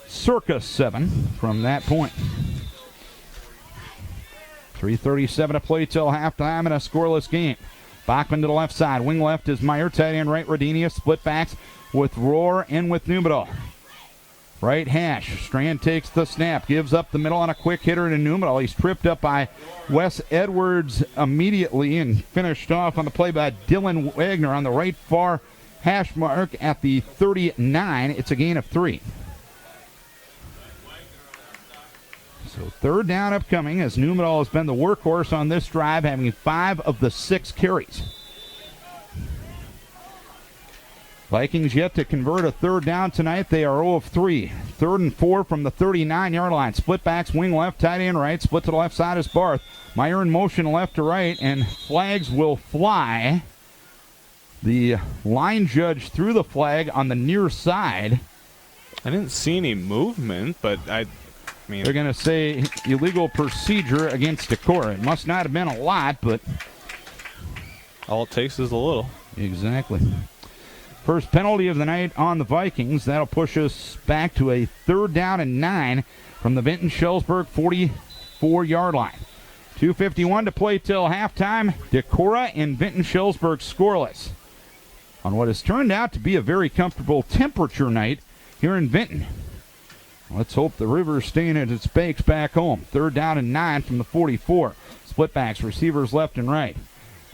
circa 7 from that point. 3:37 to play till halftime in a scoreless game. Bachman to the left side. Wing left is Meyer. Tight end right, Rodinius. Split backs with Rohr and with Numenal. Right hash. Strand takes the snap. Gives up the middle on a quick hitter to Numenal. He's tripped up by Wes Edwards immediately and finished off on the play by Dylan Wagner on the right far hash mark at the 39. It's a gain of 3. So 3rd down upcoming as Numenal has been the workhorse on this drive, having 5 of the 6 carries. Vikings yet to convert a 3rd down tonight. They are 0 of 3. 3rd and 4 from the 39-yard line. Split backs, wing left, tight end right. Split to the left side is Barth. Meyer in motion left to right, and flags will fly. The line judge threw the flag on the near side. I didn't see any movement, but I mean... They're going to say illegal procedure against Decorah. It must not have been a lot, but... all it takes is a little. Exactly. First penalty of the night on the Vikings. That'll push us back to a 3rd down and 9 from the Vinton-Shellsburg 44-yard line. 2:51 to play till halftime. Decorah and Vinton-Shellsburg scoreless on what has turned out to be a very comfortable temperature night here in Vinton. Let's hope the river's staying at its bakes back home. 3rd down and 9 from the 44. Split backs, receivers left and right.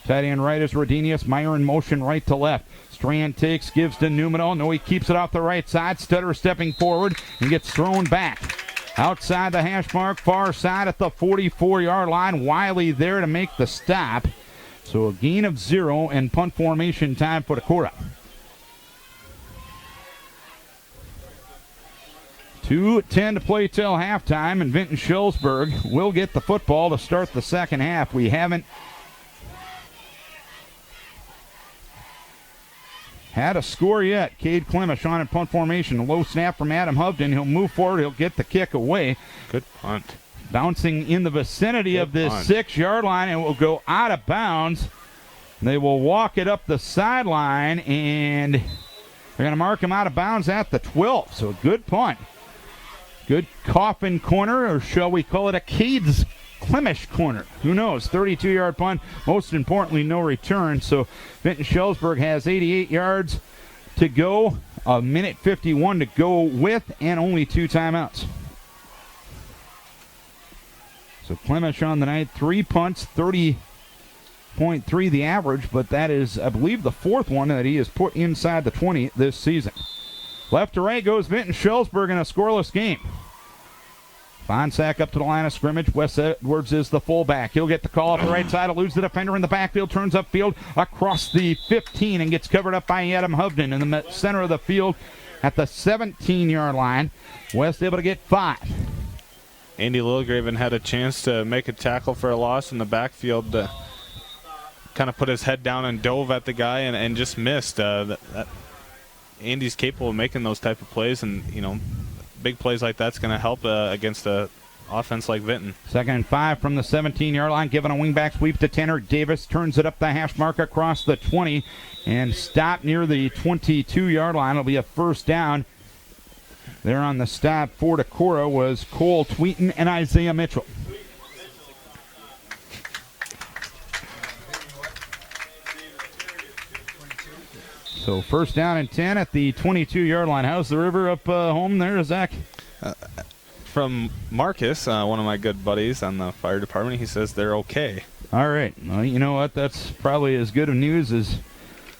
Tight end right is Rodinius. Meyer in motion right to left. Strand takes, gives to Numenal. No, he keeps it off the right side. Stutter stepping forward and gets thrown back. Outside the hash mark, far side at the 44-yard line. Wiley there to make the stop. So a gain of 0 and punt formation time for Decorah. 2:10 to play till halftime, and Vinton-Shellsburg will get the football to start the second half. We haven't had a score yet. Cade Klimish on in punt formation. A low snap from Adam Hovden. He'll move forward. He'll get the kick away. Good punt. Bouncing in the vicinity Good of this punt. 6-yard line and will go out of bounds. They will walk it up the sideline, and they're going to mark him out of bounds at the 12. So a good punt. Good coffin corner, or shall we call it a Cade's Klimish corner? Who knows? 32-yard punt. Most importantly, no return. So Vinton-Shellsburg has 88 yards to go. A minute 51 to go with, and only 2 timeouts. So Klimish on the night, 3 punts, 30.3 the average, but that is, I believe, the 4th one that he has put inside the 20 this season. Left to right goes Vinton-Shellsburg in a scoreless game. Fonsack up to the line of scrimmage. Wes Edwards is the fullback. He'll get the call off the right side. Eludes the defender in the backfield. Turns upfield across the 15 and gets covered up by Adam Hovden in the center of the field at the 17-yard line. West able to get 5. Andy Lilgraven had a chance to make a tackle for a loss in the backfield. Kind of put his head down and dove at the guy and just missed. Andy's capable of making those type of plays, and big plays like that's going to help against a offense like Vinton. 2nd and 5 from the 17-yard line, giving a wingback sweep to Tanner Davis. Turns it up the hash mark across the 20 and stopped near the 22-yard line. It'll be a first down. There on the stop for Decorah was Cole Tweeton and Isaiah Mitchell. So first down and 10 at the 22-yard line. How's the river up home there, Zach? From Marcus, one of my good buddies on the fire department, he says they're okay. All right. Well, you know what? That's probably as good of news as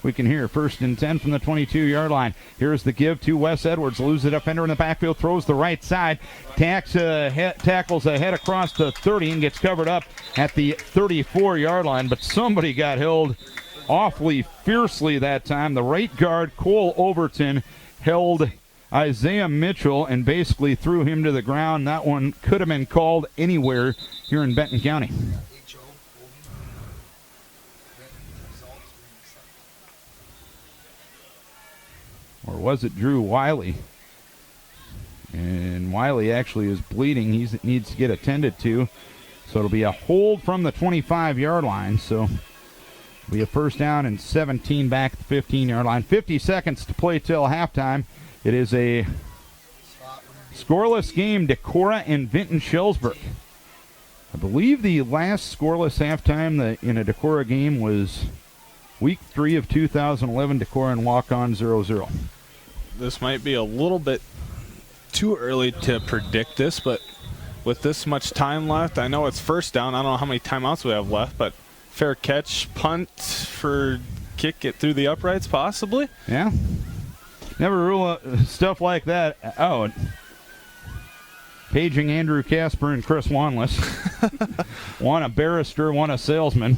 we can hear. 1st and 10 from the 22-yard line. Here's the give to Wes Edwards. Loses the defender in the backfield. Throws the right side. Tackles ahead across the 30 and gets covered up at the 34-yard line. But somebody got held awfully fiercely that time. The right guard, Cole Overton, held Isaiah Mitchell and basically threw him to the ground. That one could have been called anywhere here in Benton County. Or was it Drew Wiley? And Wiley actually is bleeding. He needs to get attended to. So it'll be a hold from the 25-yard line. So it'll be a first down and 17 back at the 15-yard line. 50 seconds to play till halftime. It is a scoreless game, Decorah and Vinton-Shellsburg. I believe the last scoreless halftime in a Decorah game was week 3 of 2011. Decorah and walk-on 0-0. This might be a little bit too early to predict this, but with this much time left, I know it's first down. I don't know how many timeouts we have left, but fair catch, punt for kick it through the uprights, possibly. Yeah. Never rule stuff like that out. Paging Andrew Casper and Chris Wanless. One a barrister, one a salesman.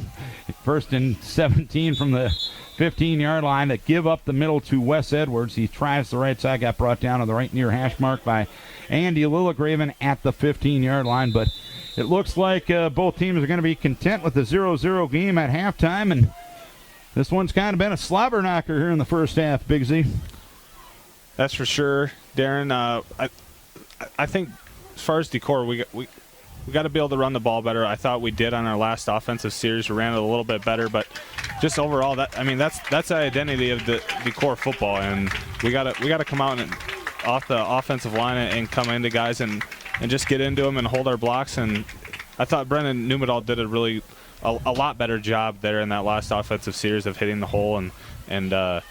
1st and 17 from the 15-yard line that give up the middle to Wes Edwards. He tries the right side, got brought down to the right near hash mark by Andy Lilligraven at the 15-yard line. But it looks like both teams are going to be content with the 0-0 game at halftime. And this one's kind of been a slobber knocker here in the first half, Big Z. That's for sure, Darren. I think as far as Decorah, we got to be able to run the ball better. I thought we did on our last offensive series. We ran it a little bit better, but just overall, that's the identity of the Decorah football, and we got to come out and off the offensive line and come into guys and just get into them and hold our blocks. And I thought Brendan Numedal did a lot better job there in that last offensive series of hitting the hole and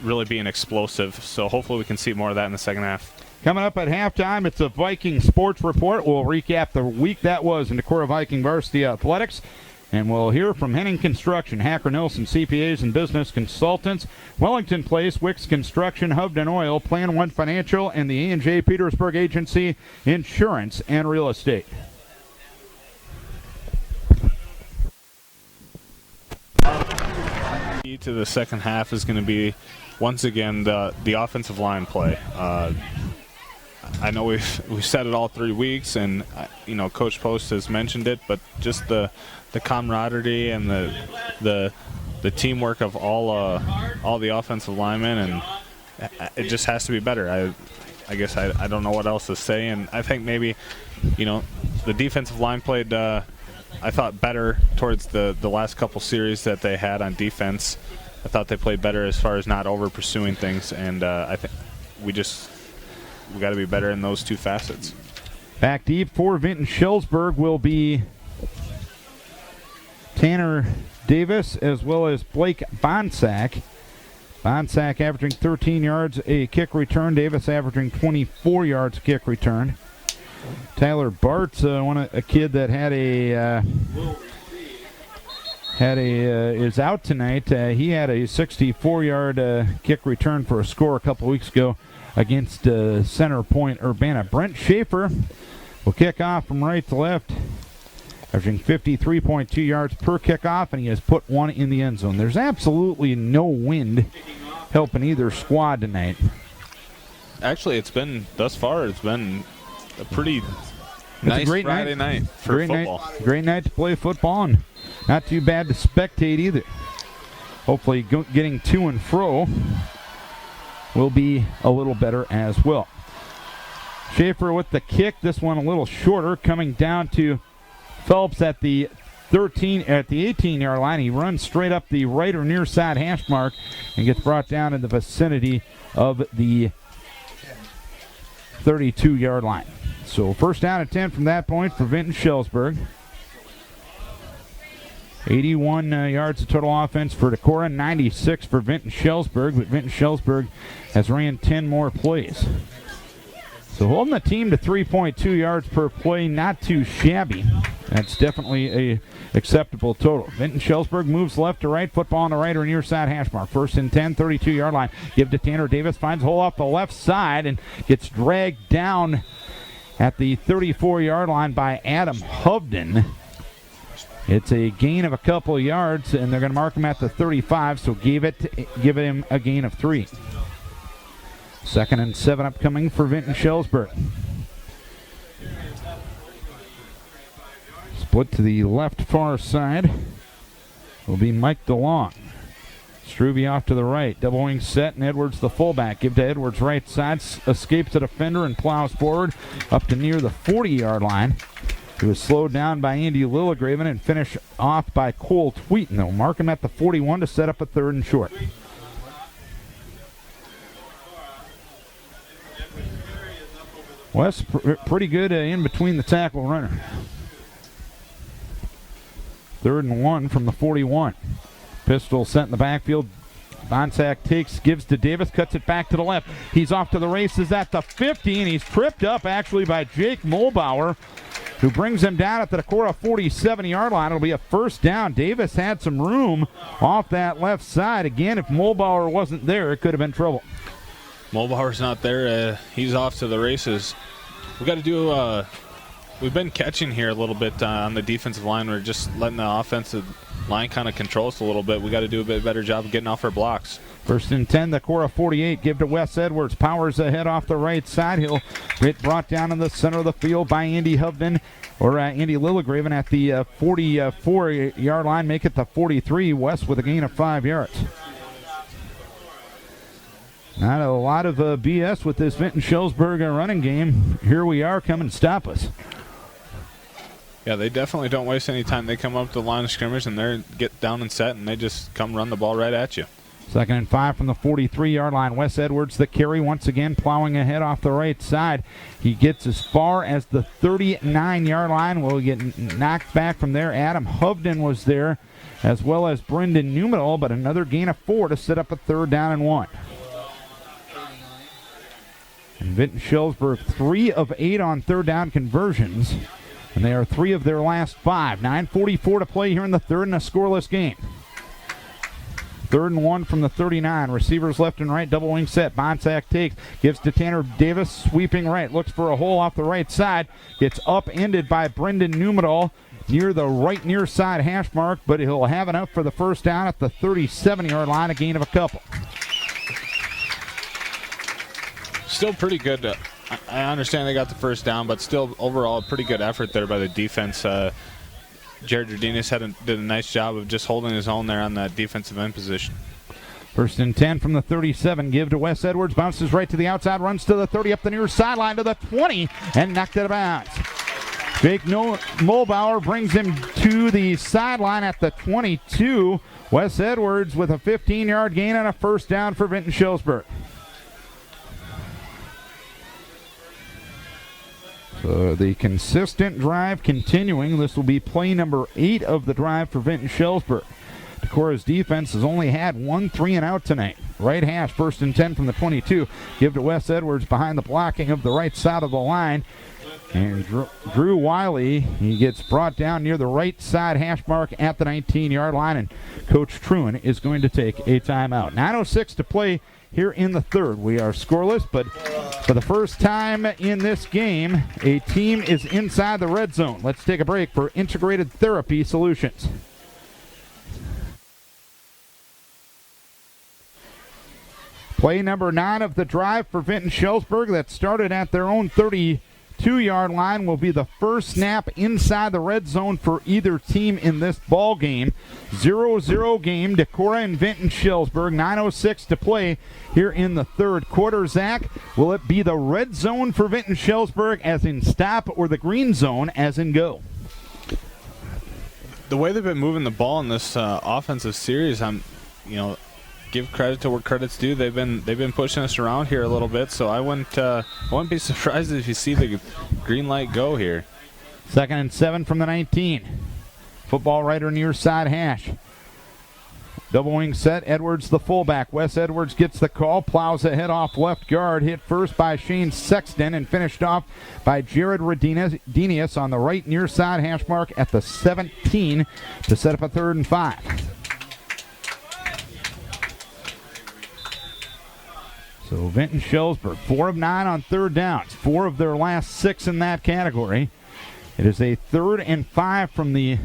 really being explosive. So hopefully we can see more of that in the second half. Coming up at halftime, it's a Viking Sports Report. We'll recap the week that was in Decorah Viking Varsity Athletics. And we'll hear from Henning Construction, Hacker Nelson CPAs and Business Consultants, Wellington Place, Wicks Construction, Hovden Oil, Plan One Financial, and the A&J Petersburg Agency, Insurance and Real Estate. Key to the second half is going to be, once again, the offensive line play. I know we've said it all 3 weeks, and Coach Post has mentioned it, but just the camaraderie and the the teamwork of all the offensive linemen, and it just has to be better. I guess I don't know what else to say, and I think maybe, the defensive line played, I thought, better towards the last couple series that they had on defense. I thought they played better as far as not over pursuing things, and I think we got to be better in those two facets. Back deep for Vinton-Shellsburg will be Tanner Davis as well as Blake Bonsack. Bonsack averaging 13 yards a kick return. Davis averaging 24 yards a kick return. Tyler Bartz, a kid that is out tonight. He had a 64-yard kick return for a score a couple weeks ago against Center Point Urbana. Brent Schaefer will kick off from right to left, averaging 53.2 yards per kickoff, and he has put one in the end zone. There's absolutely no wind helping either squad tonight. Actually, thus far, it's been a pretty nice Friday night for football. Great night to play football, and not too bad to spectate either. Hopefully getting to and fro will be a little better as well. Schaefer with the kick, this one a little shorter, coming down to Phelps at the 18-yard line. He runs straight up the right or near side hash mark and gets brought down in the vicinity of the 32-yard line. So first down and 10 from that point for Vinton-Shellsburg. 81 yards of total offense for Decorah, 96 for Vinton-Shellsburg, but Vinton-Shellsburg has ran 10 more plays. So holding the team to 3.2 yards per play, not too shabby. That's definitely a acceptable total. Vinton-Shellsburg moves left to right, football on the right or near side hash mark. First and 10, 32-yard line. Give to Tanner Davis, finds a hole off the left side and gets dragged down at the 34-yard line by Adam Hovden. It's a gain of a couple of yards, and they're going to mark him at the 35, so give him a gain of 3. Second and 7 upcoming for Vinton-Shellsburg. Split to the left far side will be Mike DeLong. Struve off to the right. Double wing set, and Edwards the fullback. Give to Edwards right side. Escapes the defender and plows forward up to near the 40-yard line. He was slowed down by Andy Lillegraven and finished off by Cole Tweeten. They'll mark him at the 41 to set up a third and short. Wes, pretty good in between the tackle runner. Third and 1 from the 41. Pistol set in the backfield. Bonsack gives to Davis, cuts it back to the left. He's off to the races at the 50, and he's tripped up actually by Jake Mulbauer, who brings him down at the Decorah 47-yard line. It'll be a first down. Davis had some room off that left side. Again, if Mulbauer wasn't there, it could have been trouble. Mulbauer's not there. He's off to the races. We got to do. We've been catching here a little bit on the defensive line. We're just letting the offensive line kind of control us a little bit. We got to do a bit better job of getting off our blocks. First and 10, the Decorah 48. Give to Wes Edwards. Powers ahead off the right side. He'll get brought down in the center of the field by Andy Hovden, or Andy Lillegraven at the 44-yard line. Make it the 43. Wes with a gain of 5 yards. Not a lot of BS with this Vinton-Shellsburg running game. Here we are, come and stop us. Yeah, they definitely don't waste any time. They come up to the line of scrimmage and they get down and set, and they just come run the ball right at you. Second and 5 from the 43-yard line. Wes Edwards, the carry, once again plowing ahead off the right side. He gets as far as the 39-yard line. Will get knocked back from there. Adam Hovden was there, as well as Brendan Newman, but another gain of 4 to set up a third down and 1. And Vinton-Shellsburg 3 of 8 on third down conversions, and they are 3 of their last 5. 9:44 to play here in the third in a scoreless game. Third and 1 from the 39. Receivers left and right, double wing set. Bonsack gives to Tanner Davis, sweeping right, looks for a hole off the right side, gets upended by Brendan Newman near the right near side hash mark, but he'll have enough for the first down at the 37-yard line, a gain of a couple. Still pretty good. I understand they got the first down, but still overall a pretty good effort there by the defense. Jared Rodinez did a nice job of just holding his own there on that defensive end position. 1st and 10 from the 37. Give to Wes Edwards. Bounces right to the outside. Runs to the 30 up the near sideline to the 20 and knocked it out of bounds. Jake Mulbauer brings him to the sideline at the 22. Wes Edwards with a 15-yard gain and a first down for Vinton-Shellsburg. So the consistent drive continuing. This will be play number 8 of the drive for Vinton-Shellsburg. Decorah's defense has only had 1 3-and-out tonight. Right hash, 1st and 10 from the 22. Give to Wes Edwards behind the blocking of the right side of the line. And Drew Wiley, he gets brought down near the right side hash mark at the 19-yard line. And Coach Truin is going to take a timeout. 9:06 to play here in the third. We are scoreless, but for the first time in this game, a team is inside the red zone. Let's take a break for Integrated Therapy Solutions. Play number 9 of the drive for Vinton-Shellsburg that started at their own 32-yard line will be the first snap inside the red zone for either team in this ball game. 0-0 game, Decorah and Vinton-Shellsburg. 9:06 to play here in the third quarter. Zach, will it be the red zone for Vinton-Shellsburg as in stop or the green zone as in go? The way they've been moving the ball in this offensive series, give credit to where credit's due. They've been pushing us around here a little bit, so I wouldn't be surprised if you see the green light go here. 2nd and 7 from the 19. Football right or near side hash. Double wing set. Edwards the fullback. Wes Edwards gets the call. Plows ahead off left guard. Hit first by Shane Sexton and finished off by Jared Rodinez on the right near side hash mark at the 17 to set up a 3rd and 5. So Vinton-Shellsburg, 4 of 9 on third downs, 4 of their last 6 in that category. It is a 3rd and 5 from the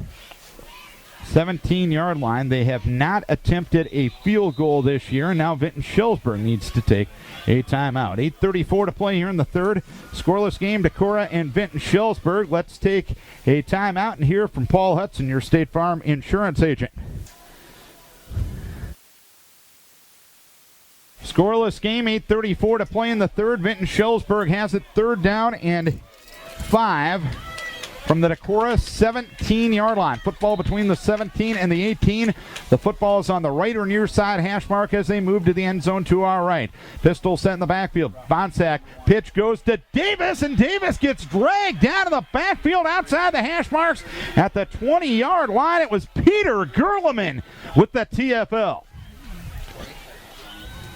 17-yard line. They have not attempted a field goal this year, and now Vinton-Shellsburg needs to take a timeout. 8:34 to play here in the third. Scoreless game, Decorah and Vinton-Shellsburg. Let's take a timeout and hear from Paul Hudson, your State Farm insurance agent. Scoreless game, 8:34 to play in the third. Vinton-Shellsburg has it 3rd down and 5 from the Decorah 17-yard line. Football between the 17 and the 18. The football is on the right or near side hash mark as they move to the end zone to our right. Pistol set in the backfield. Bonsack, pitch goes to Davis, and Davis gets dragged down to the backfield outside the hash marks at the 20-yard line. It was Peter Gerleman with the TFL.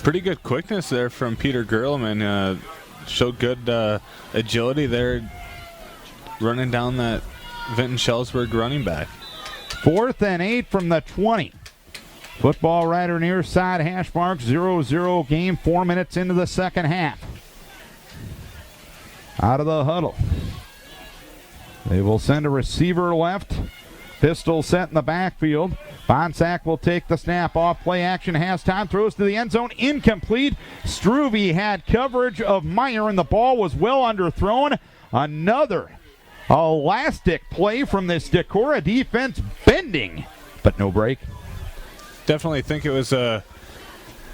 Pretty good quickness there from Peter Gerleman. Showed good agility there running down that Vinton-Shellsburg running back. 4th and 8 from the 20. Football right or near side hash mark. 0-0 game. 4 minutes into the second half. Out of the huddle. They will send a receiver left. Pistol set in the backfield. Bonsack will take the snap off. Play action has time. Throws to the end zone. Incomplete. Struve had coverage of Meyer, and the ball was well underthrown. Another elastic play from this Decorah defense, bending, but no break. Definitely think it was a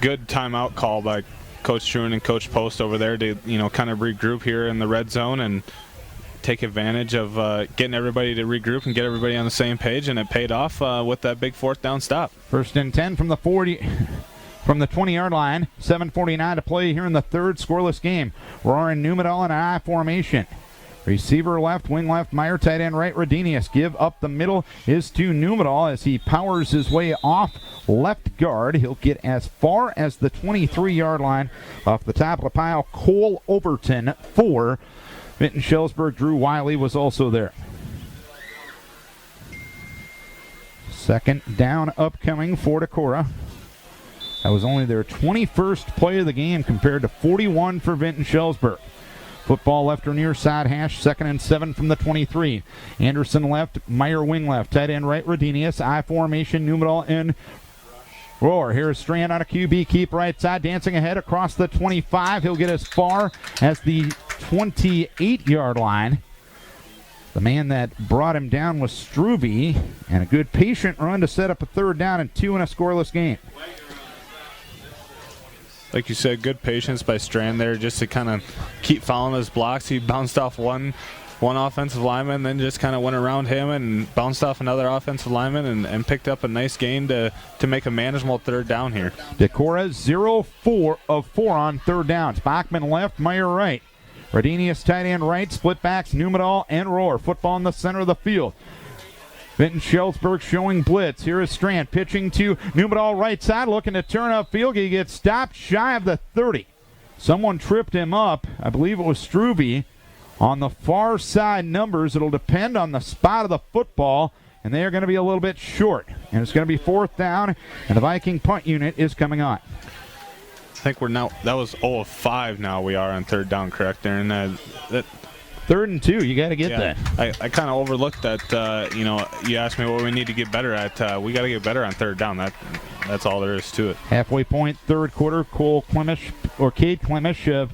good timeout call by Coach Truin and Coach Post over there to kind of regroup here in the red zone and take advantage of getting everybody to regroup and get everybody on the same page, and it paid off with that big 4th down stop. 1st and 10 from the 20-yard line. 7:49 to play here in the third. Scoreless game. Roaring Numedal in an I formation. Receiver left, wing left, Meyer, tight end right, Rodinez. Give up the middle is to Numedal as he powers his way off left guard. He'll get as far as the 23-yard line. Off the top of the pile, Cole Overton for Vinton-Shellsburg. Drew Wiley was also there. 2nd down upcoming for Decorah. That was only their 21st play of the game compared to 41 for Vinton-Shellsburg. Football left or near side hash. 2nd and 7 from the 23. Anderson left, Meyer wing left, tight end right, Rodinez. I formation, Numedal and Roar. Here's Strand on a QB keep right side, dancing ahead across the 25. He'll get as far as the 28-yard line. The man that brought him down was Struve, and a good patient run to set up a 3rd down and 2 in a scoreless game. Like you said, good patience by Strand there just to kind of keep following his blocks. He bounced off one offensive lineman, then just kind of went around him and bounced off another offensive lineman and picked up a nice gain to make a manageable 3rd down here. Decorah 0-4 of 4 on 3rd downs. Bachman left, Meyer right. Rodinius tight end right, split backs, Numedal and Rohr. Football in the center of the field. Vinton-Shellsburg showing blitz. Here is Strand pitching to Numedal right side, looking to turn upfield. He gets stopped shy of the 30. Someone tripped him up. I believe it was Struve. On the far side numbers, it'll depend on the spot of the football, and they are going to be a little bit short. And it's going to be 4th down, and the Viking punt unit is coming on. I think we're now, that was 0 of 5 now we are on 3rd down, correct, Aaron? That 3rd and 2, you got to get that. I kind of overlooked that. You asked me what we need to get better at. We got to get better on 3rd down. That's all there is to it. Halfway point, 3rd quarter. Cade Clemish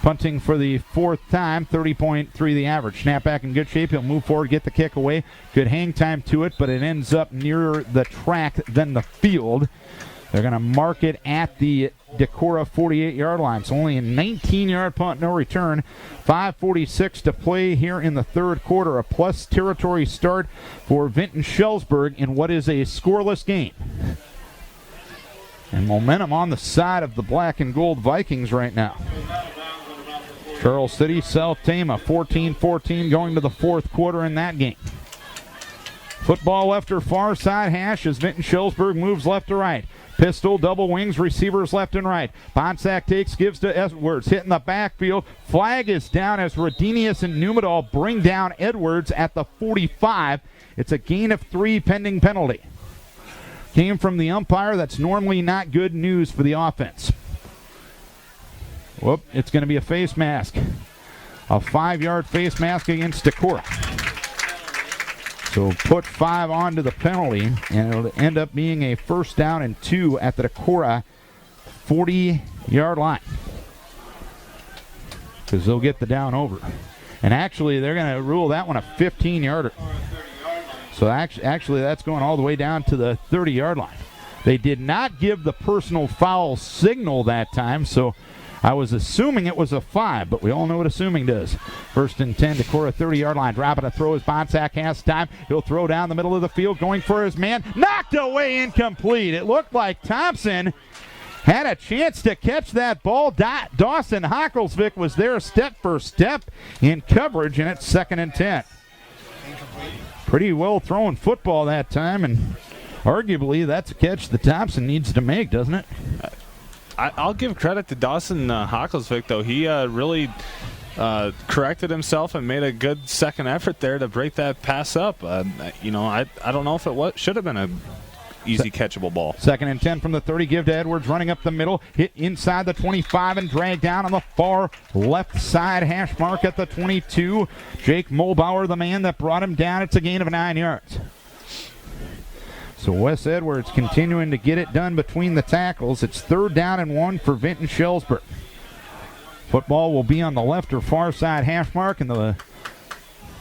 punting for the 4th time, 30.3 the average. Snapback in good shape. He'll move forward, get the kick away. Good hang time to it, but it ends up nearer the track than the field. They're going to mark it at the Decorah 48-yard line. So only a 19-yard punt, no return. 5:46 to play here in the 3rd quarter. A plus territory start for Vinton-Shellsburg in what is a scoreless game. And momentum on the side of the black and gold Vikings right now. Charles City, South Tama, 14-14 going to the 4th quarter in that game. Football left or far side hash as Vinton-Shellsburg moves left to right. Pistol, double wings, receivers left and right. Bonsack takes, gives to Edwards, hitting the backfield. Flag is down as Rodinius and Numedal bring down Edwards at the 45. It's a gain of 3 pending penalty. Came from the umpire. That's normally not good news for the offense. Whoop, it's going to be a face mask. A 5-yard face mask against Decorah. So put 5 onto the penalty, and it'll end up being a 1st down and 2 at the Decorah 40-yard line. Because they'll get the down over. And actually, they're going to rule that one a 15-yarder. So actually, that's going all the way down to the 30-yard line. They did not give the personal foul signal that time, so I was assuming it was a 5, but we all know what assuming does. 1st and 10, Decorah 30-yard line. Dropping a throw as Bonsack has time. He'll throw down the middle of the field, going for his man. Knocked away, incomplete. It looked like Thompson had a chance to catch that ball. Dawson Hocklesvik was there step for step in coverage, and it's 2nd and 10. Pretty well thrown football that time, and arguably that's a catch that Thompson needs to make, doesn't it? I'll give credit to Dawson Hocklesvik, though. He really corrected himself and made a good second effort there to break that pass up. I don't know if it should have been a easy catchable ball. 2nd and 10 from the 30. Give to Edwards, running up the middle. Hit inside the 25 and dragged down on the far left side. Hash mark at the 22. Jake Mulbauer, the man that brought him down. It's a gain of 9 yards. So Wes Edwards continuing to get it done between the tackles. It's 3rd down and 1 for Vinton-Shellsburg. Football will be on the left or far side hash mark, and the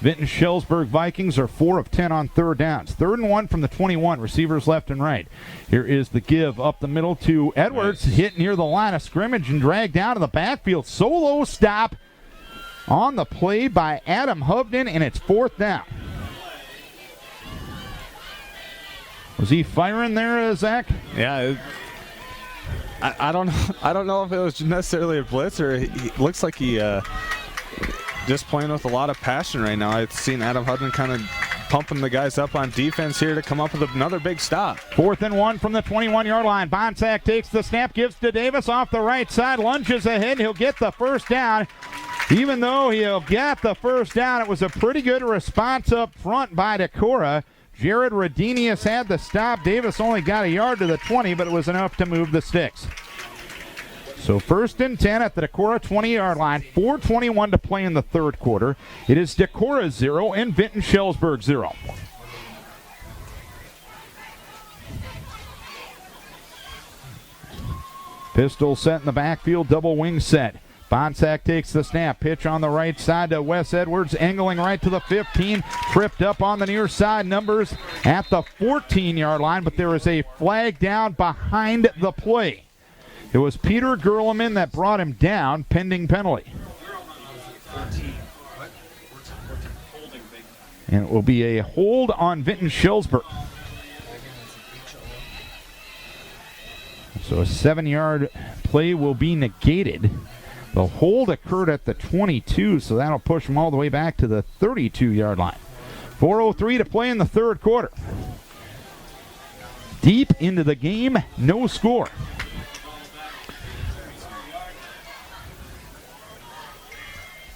Vinton-Shellsburg Vikings are 4 of 10 on 3rd downs. 3rd and 1 from the 21, receivers left and right. Here is the give up the middle to Edwards, hit near the line of scrimmage and dragged down to the backfield. Solo stop on the play by Adam Hovden, and it's 4th down. Was he firing there, Zach? Yeah. I don't know if it was necessarily a blitz or he looks like he just playing with a lot of passion right now. I've seen Adam Hudman kind of pumping the guys up on defense here to come up with another big stop. 4th and 1 from the 21-yard line. Bonsack takes the snap, gives to Davis off the right side, lunges ahead. He'll get the 1st down. Even though he'll get the 1st down, it was a pretty good response up front by Decorah. Jared Rodinius had the stop. Davis only got a yard to the 20, but it was enough to move the sticks. So 1st and 10 at the Decorah 20-yard line. 4:21 to play in the 3rd quarter. It is Decorah 0 and Vinton-Shellsburg 0. Pistol set in the backfield, double wing set. Bonsack takes the snap. Pitch on the right side to Wes Edwards, angling right to the 15. Tripped up on the near side. Numbers at the 14-yard line, but there is a flag down behind the play. It was Peter Gerleman that brought him down, pending penalty. And it will be a hold on Vinton-Shellsburg. So a 7-yard play will be negated. The hold occurred at the 22, so that'll push them all the way back to the 32-yard line. 4:03 to play in the third quarter. Deep into the game, no score.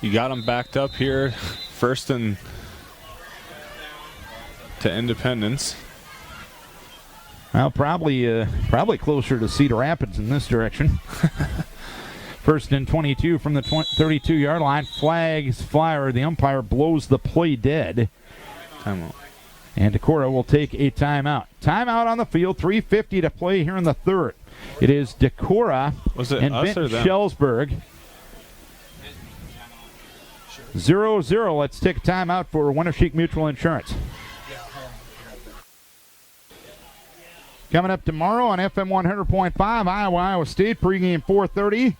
You got them backed up here, first and to Independence. Well, probably closer to Cedar Rapids in this direction. First and 22 from the 32-yard line. Flags fly, or the umpire blows the play dead. Timeout. And Decorah will take a timeout. Timeout on the field, 3:50 to play here in the third. It is Decorah and Vinton-Shellsburg. 0-0. Let's take a timeout for Winneshiek Mutual Insurance. Coming up tomorrow on FM 100.5, Iowa State, pregame 4:30.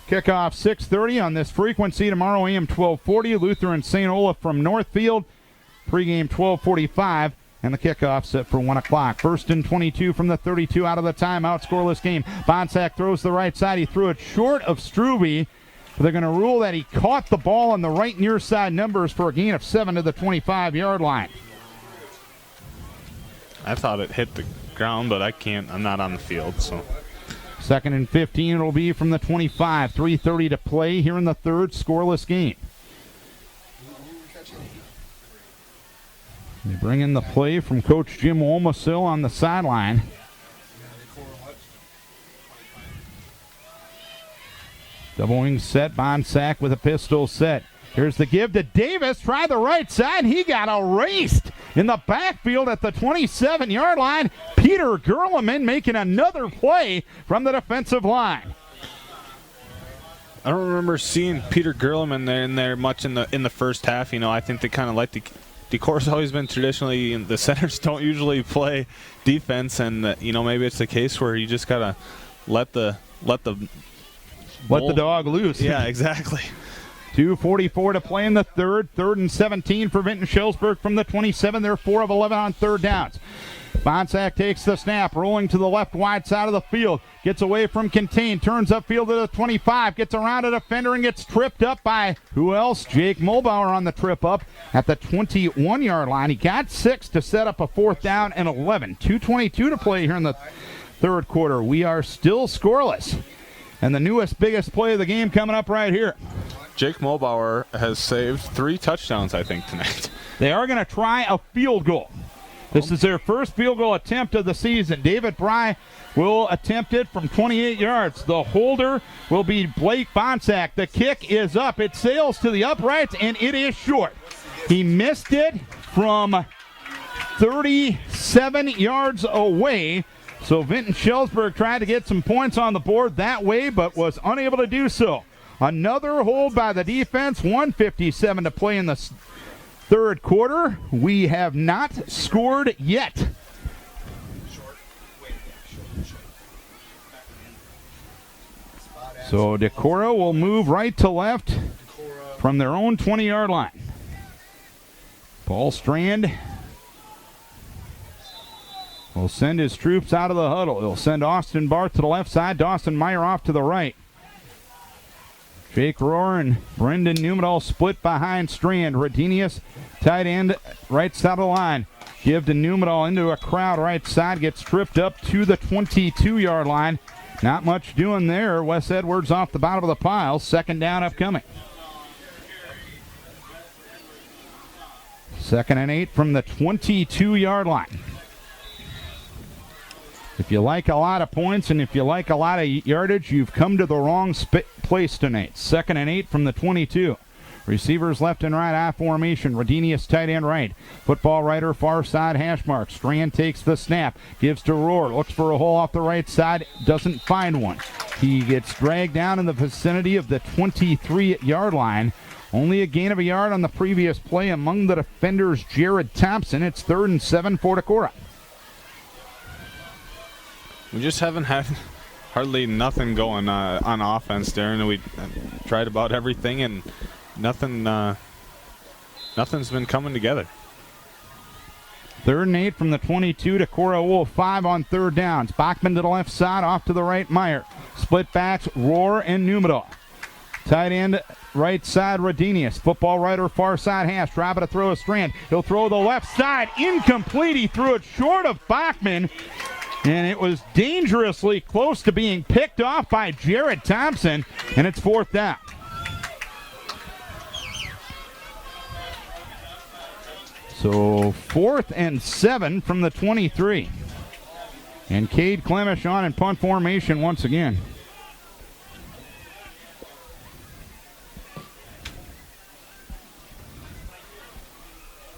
Kickoff 6:30 on this frequency. Tomorrow AM 1240, Lutheran St. Olaf from Northfield. Pregame 12:45, and the kickoff set for 1 o'clock. First and 22 from the 32 out of the timeout. Scoreless game. Bonsack throws the right side. He threw it short of Struve. They're going to rule that he caught the ball on the right near side numbers for a gain of 7 to the 25-yard line. I thought it hit the ground, but I'm not on the field, so. Second and 15 it'll be from the 25. 3:30 to play here in the third. Scoreless game. They bring in the play from Coach Jim Olmasil on the sideline. Double wing set. Bonsack with a pistol set. Here's the give to Davis. Try the right side. He got erased in the backfield at the 27-yard line. Peter Gerleman making another play from the defensive line. I don't remember seeing Peter Gerleman in there much in the first half. You know, I think they kind of like Decorah's always been traditionally, the centers don't usually play defense, and maybe it's the case where you just gotta let the dog loose. Yeah, exactly. 2:44 to play in the third. Third and 17 for Vinton-Shellsburg from the 27. They're 4 of 11 on third downs. Bonsack takes the snap, rolling to the left wide side of the field. Gets away from contain, turns upfield to the 25, gets around a defender and gets tripped up by who else? Jake Mulbauer on the trip up at the 21-yard line. He got 6 to set up a 4th down and 11. 2:22 to play here in the third quarter. We are still scoreless. And the newest, biggest play of the game coming up right here. Jake Mulbauer has saved 3 touchdowns, I think, tonight. They are going to try a field goal. This is their first field goal attempt of the season. David Bry will attempt it from 28 yards. The holder will be Blake Bonsack. The kick is up. It sails to the uprights, and it is short. He missed it from 37 yards away. So Vinton-Shellsburg tried to get some points on the board that way, but was unable to do so. Another hold by the defense. 1:57 to play in the third quarter. We have not scored yet. So Decorah will move right to left from their own 20-yard line. Paul Strand will send his troops out of the huddle. He'll send Austin Barth to the left side, Dawson Meyer off to the right. Jake Rohr and Brendan Newman split behind Strand. Radenius, tight end, right side of the line. Give to Newman into a crowd right side. Gets tripped up to the 22-yard line. Not much doing there. Wes Edwards off the bottom of the pile. Second down upcoming. 2nd and 8 from the 22-yard line. If you like a lot of points and if you like a lot of yardage, you've come to the wrong place tonight. 2nd and 8 from the 22. Receivers left and right, I formation. Rodinius tight end right. Football rider far side hash mark. Strand takes the snap, gives to Rohr, looks for a hole off the right side, doesn't find one. He gets dragged down in the vicinity of the 23-yard line. Only a gain of a yard on the previous play among the defenders, Jared Thompson. It's 3rd and 7 for Decorah. We just haven't had hardly nothing going on offense, Darren. We tried about everything, and nothing's been coming together. 3rd and 8 from the 22. Decorah Wolf 5 on 3rd downs. Bachman to the left side, off to the right, Meyer. Split backs, Rohr and Numedal. Tight end right side, Rodinius. Football rider far side hash. Trying to throw a Strand. He'll throw the left side. Incomplete. He threw it short of Bachman. And it was dangerously close to being picked off by Jared Thompson. And it's 4th down. So 4th and 7 from the 23. And Cade Clemish on in punt formation once again.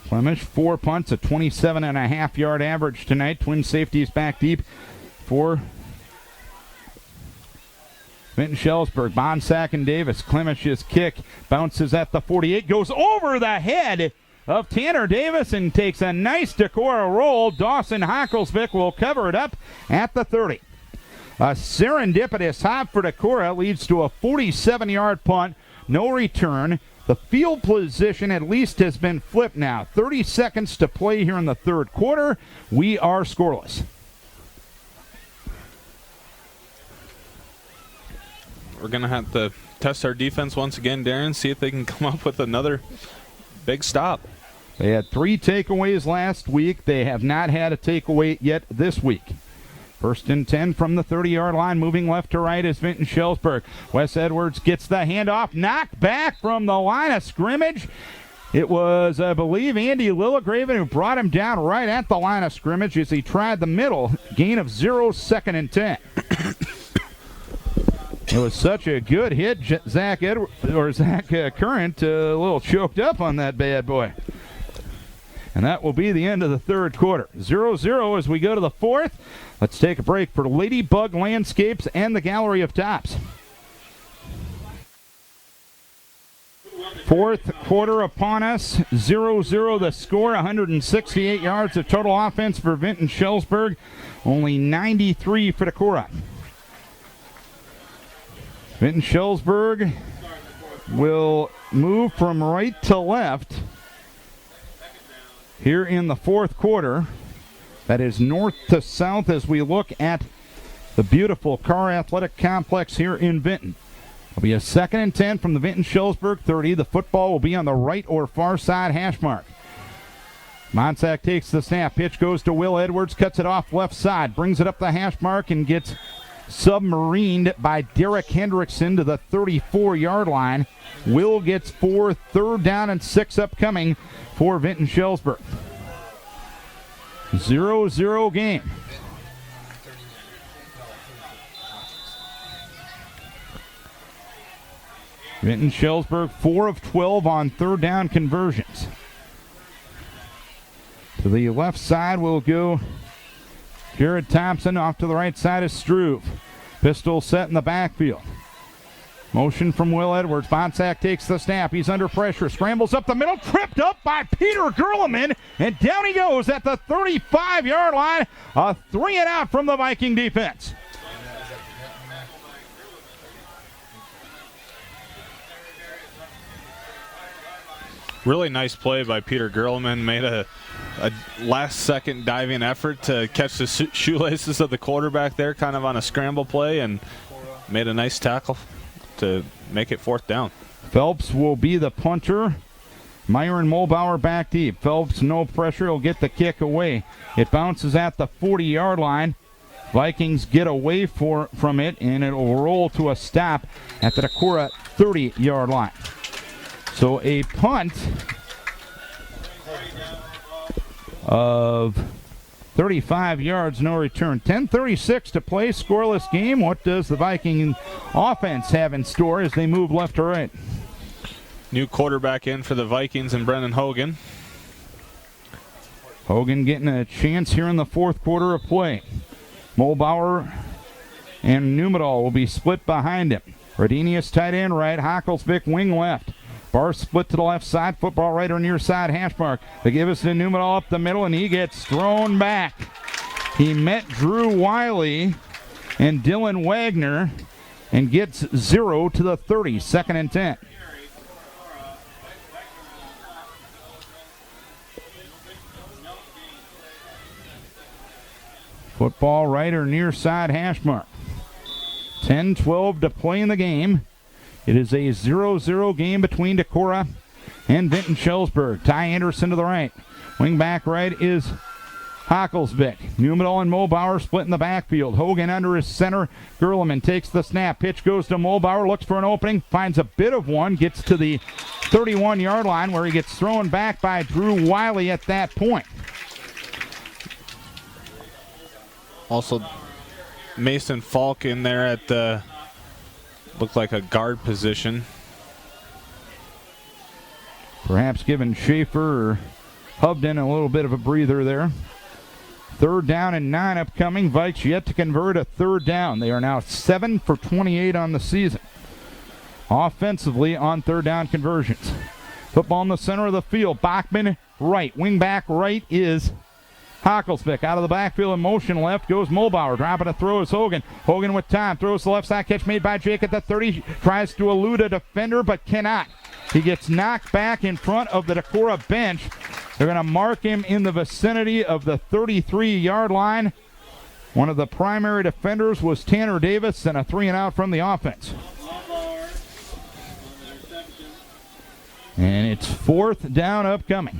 Clemish, 4 punts, a 27.5-yard average tonight. Twin safeties back deep for Vinton-Shellsburg. Bonsack and Davis. Clemish's kick bounces at the 48, goes over the head of Tanner Davis and takes a nice Decorah roll. Dawson Hocklesvik will cover it up at the 30. A serendipitous hop for Decorah leads to a 47-yard punt. No return. The field position at least has been flipped now. 30 seconds to play here in the 3rd quarter. We are scoreless. We're going to have to test our defense once again, Darren, see if they can come up with another big stop. They had 3 takeaways last week. They have not had a takeaway yet this week. 1st and 10 from the 30-yard line. Moving left to right is Vinton-Shellsburg. Wes Edwards gets the handoff. Knocked back from the line of scrimmage. It was, I believe, Andy Lillegraven who brought him down right at the line of scrimmage as he tried the middle. Gain of 0, 2nd and 10. It was such a good hit. Zach Current a little choked up on that bad boy. And that will be the end of the 3rd quarter. 0-0 as we go to the 4th. Let's take a break for Ladybug Landscapes and the Gallery of Tops. 4th quarter upon us. 0-0 the score. 168 yards of total offense for Vinton-Shellsburg. Only 93 for Decorah. Vinton-Shellsburg will move from right to left here in the 4th quarter. That is north to south as we look at the beautiful Carr Athletic Complex here in Vinton. It'll be a 2nd and 10 from the Vinton-Shellsburg 30. The football will be on the right or far side hash mark. Monsack takes the snap. Pitch goes to Will Edwards. Cuts it off left side. Brings it up the hash mark and gets submarined by Derek Hendrickson to the 34-yard line. Will gets 4. 3rd down and 6 upcoming for Vinton-Shellsburg. 0-0 game. Vinton-Shellsburg 4 of 12 on 3rd down conversions. To the left side will go Jared Thompson. Off to the right side is Struve. Pistol set in the backfield. Motion from Will Edwards. Bonsack takes the snap. He's under pressure. Scrambles up the middle. Tripped up by Peter Gerleman. And down he goes at the 35-yard line. A 3 and out from the Viking defense. Really nice play by Peter Gerleman. Made a last-second diving effort to catch the shoelaces of the quarterback there, kind of on a scramble play, and made a nice tackle to make it 4th down. Phelps will be the punter. Meyer and Mulbauer back deep. Phelps, no pressure. He'll get the kick away. It bounces at the 40-yard line. Vikings get away from it, and it will roll to a stop at the Decorah 30-yard line. So a punt of 35 yards, no return. 10:36 to play, scoreless game. What does the Viking offense have in store as they move left to right? New quarterback in for the Vikings and Brendan Hogan. Hogan getting a chance here in the fourth quarter of play. Mulbauer and Numedal will be split behind him. Rodinius tight end right, Hocklesvik wing left. Bar split to the left side, football right or near side hash mark. They give us to Numedal up the middle, and he gets thrown back. He met Drew Wiley and Dylan Wagner and gets 0 to the 30, 2nd and 10. Football right or near side hash mark. 10-12 to play in the game. It is a 0-0 game between Decorah and Vinton-Shellsburg. Ty Anderson to the right. Wing back right is Hocklesvik. Numedal and Mulbauer split in the backfield. Hogan under his center. Gerleman takes the snap. Pitch goes to Mulbauer. Looks for an opening. Finds a bit of one. Gets to the 31-yard line where he gets thrown back by Drew Wiley at that point. Also, Mason Falk in there at the, looked like a guard position. Perhaps giving Schaefer or Hubden a little bit of a breather there. 3rd down and 9 upcoming. Vikes yet to convert a 3rd down. They are now 7 for 28 on the season. Offensively on 3rd down conversions. Football in the center of the field. Bachman right. Wing back right is Hocklesvik out of the backfield in motion left goes Mulbauer. Dropping a throw is Hogan. Hogan with time. Throws the left side. Catch made by Jake at the 30. Tries to elude a defender but cannot. He gets knocked back in front of the Decorah bench. They're going to mark him in the vicinity of the 33-yard line. One of the primary defenders was Tanner Davis, and a 3-and-out from the offense. And it's 4th down upcoming.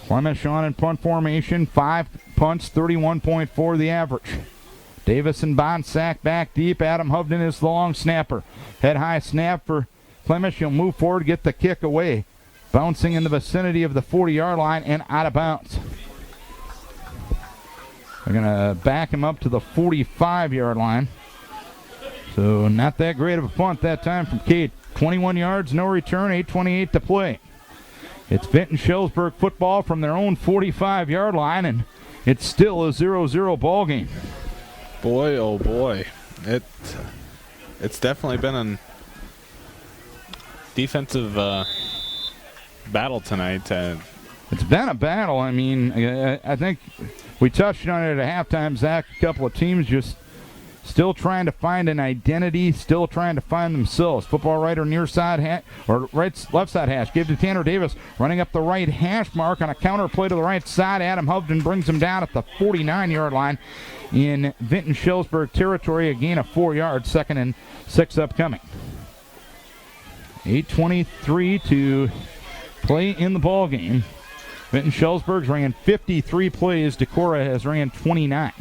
Flemish on in punt formation. 5 punts, 31.4 the average. Davis and Bonsack back deep. Adam Hovden is the long snapper. Head high snap for Flemish. He'll move forward, get the kick away. Bouncing in the vicinity of the 40-yard line and out of bounds. They're going to back him up to the 45-yard line. So not that great of a punt that time from Cade. 21 yards, no return, 8:28 to play. It's Vinton-Shellsburg football from their own 45-yard line, and it's still a 0-0 ball game. Boy, oh boy. It's definitely been a defensive battle tonight. It's been a battle. I mean, I think we touched on it at halftime, Zach. A couple of teams just still trying to find an identity, still trying to find themselves. Football right or near side left side hash. Give to Tanner Davis, running up the right hash mark on a counter play to the right side. Adam Hovden brings him down at the 49-yard line in Vinton-Shellsburg territory. A gain of 4 yards. 2nd and 6 upcoming. 8:23 to play in the ball game. Vinton-Shellsburg's ran 53 plays. Decorah has ran 29.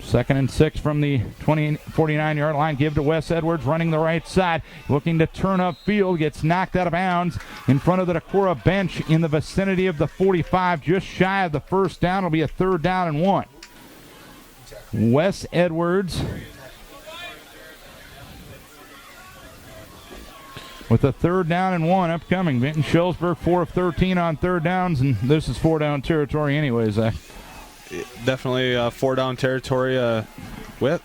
2nd and 6 from the 49-yard line. Give to Wes Edwards, running the right side, looking to turn up field. Gets knocked out of bounds in front of the Decorah bench in the vicinity of the 45, just shy of the 1st down. It'll be a 3rd down and 1. Wes Edwards with a 3rd down and 1 upcoming. Vinton-Shellsburg 4 of 13 on 3rd downs, and this is 4-down territory anyways. Definitely 4-down territory.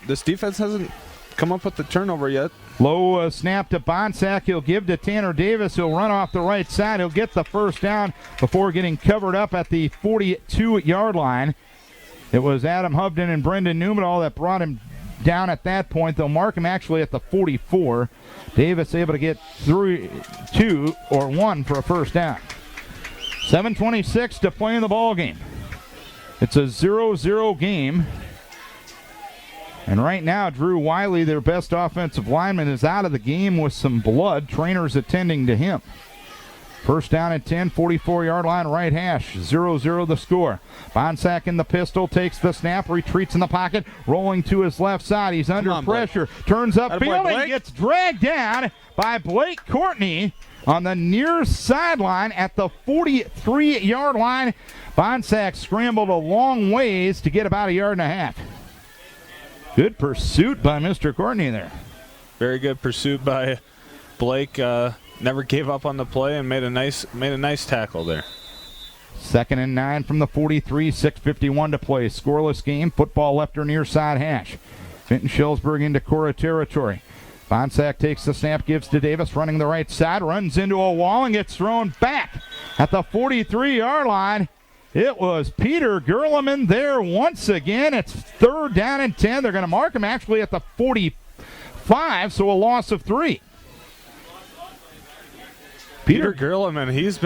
This defense hasn't come up with the turnover yet. Low snap to Bonsack. He'll give to Tanner Davis. He'll run off the right side. He'll get the 1st down before getting covered up at the 42-yard line. It was Adam Hovden and Brendan Numedal that brought him down at that point. They'll mark him actually at the 44. Davis able to get through 2 or 1 for a 1st down. 7:26 to play in the ball game. It's a 0-0 game. And right now, Drew Wiley, their best offensive lineman, is out of the game with some blood. Trainers attending to him. 1st down and 10, 44-yard line, right hash. 0-0 the score. Bonsack in the pistol, takes the snap, retreats in the pocket, rolling to his left side. He's under pressure, Blake. Turns up Atta boy, field, and Blake. gets dragged down by Blake Courtney on the near sideline at the 43-yard line. Bonsack scrambled a long ways to get about 1.5 yards. Good pursuit by Mr. Courtney there. Very good pursuit by Blake. Never gave up on the play and made a nice tackle there. 2nd and 9 from the 43, 6:51 to play. Scoreless game. Football left her near side hash. Vinton-Shellsburg in Decorah territory. Bonsack takes the snap, gives to Davis, running the right side, runs into a wall and gets thrown back at the 43-yard line. It was Peter Gerleman there once again. It's 3rd down and 10. They're going to mark him actually at the 45, so a loss of 3. Peter Gerleman, he's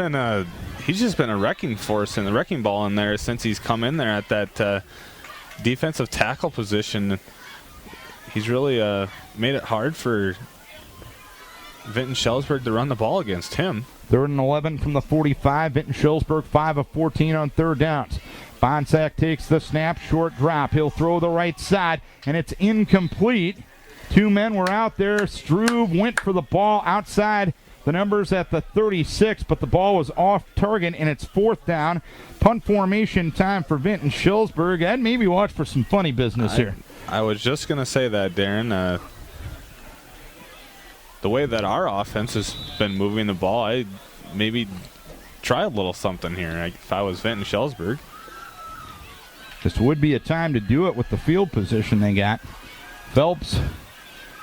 just been a wrecking force and the wrecking ball in there since he's come in there at that defensive tackle position. He's really made it hard for Vinton-Shellsburg to run the ball against him. 3rd and 11 from the 45. Vinton-Shellsburg 5 of 14 on 3rd downs. Bonsack takes the snap, short drop. He'll throw the right side, and it's incomplete. 2 men were out there. Struve went for the ball outside the numbers at the 36, but the ball was off target, and it's 4th down. Punt formation time for Vinton-Shellsburg. I'd maybe watch for some funny business here. I was just going to say that, Darren. The way that our offense has been moving the ball, I'd maybe try a little something here if I was Vinton-Shellsburg. This would be a time to do it with the field position they got. Phelps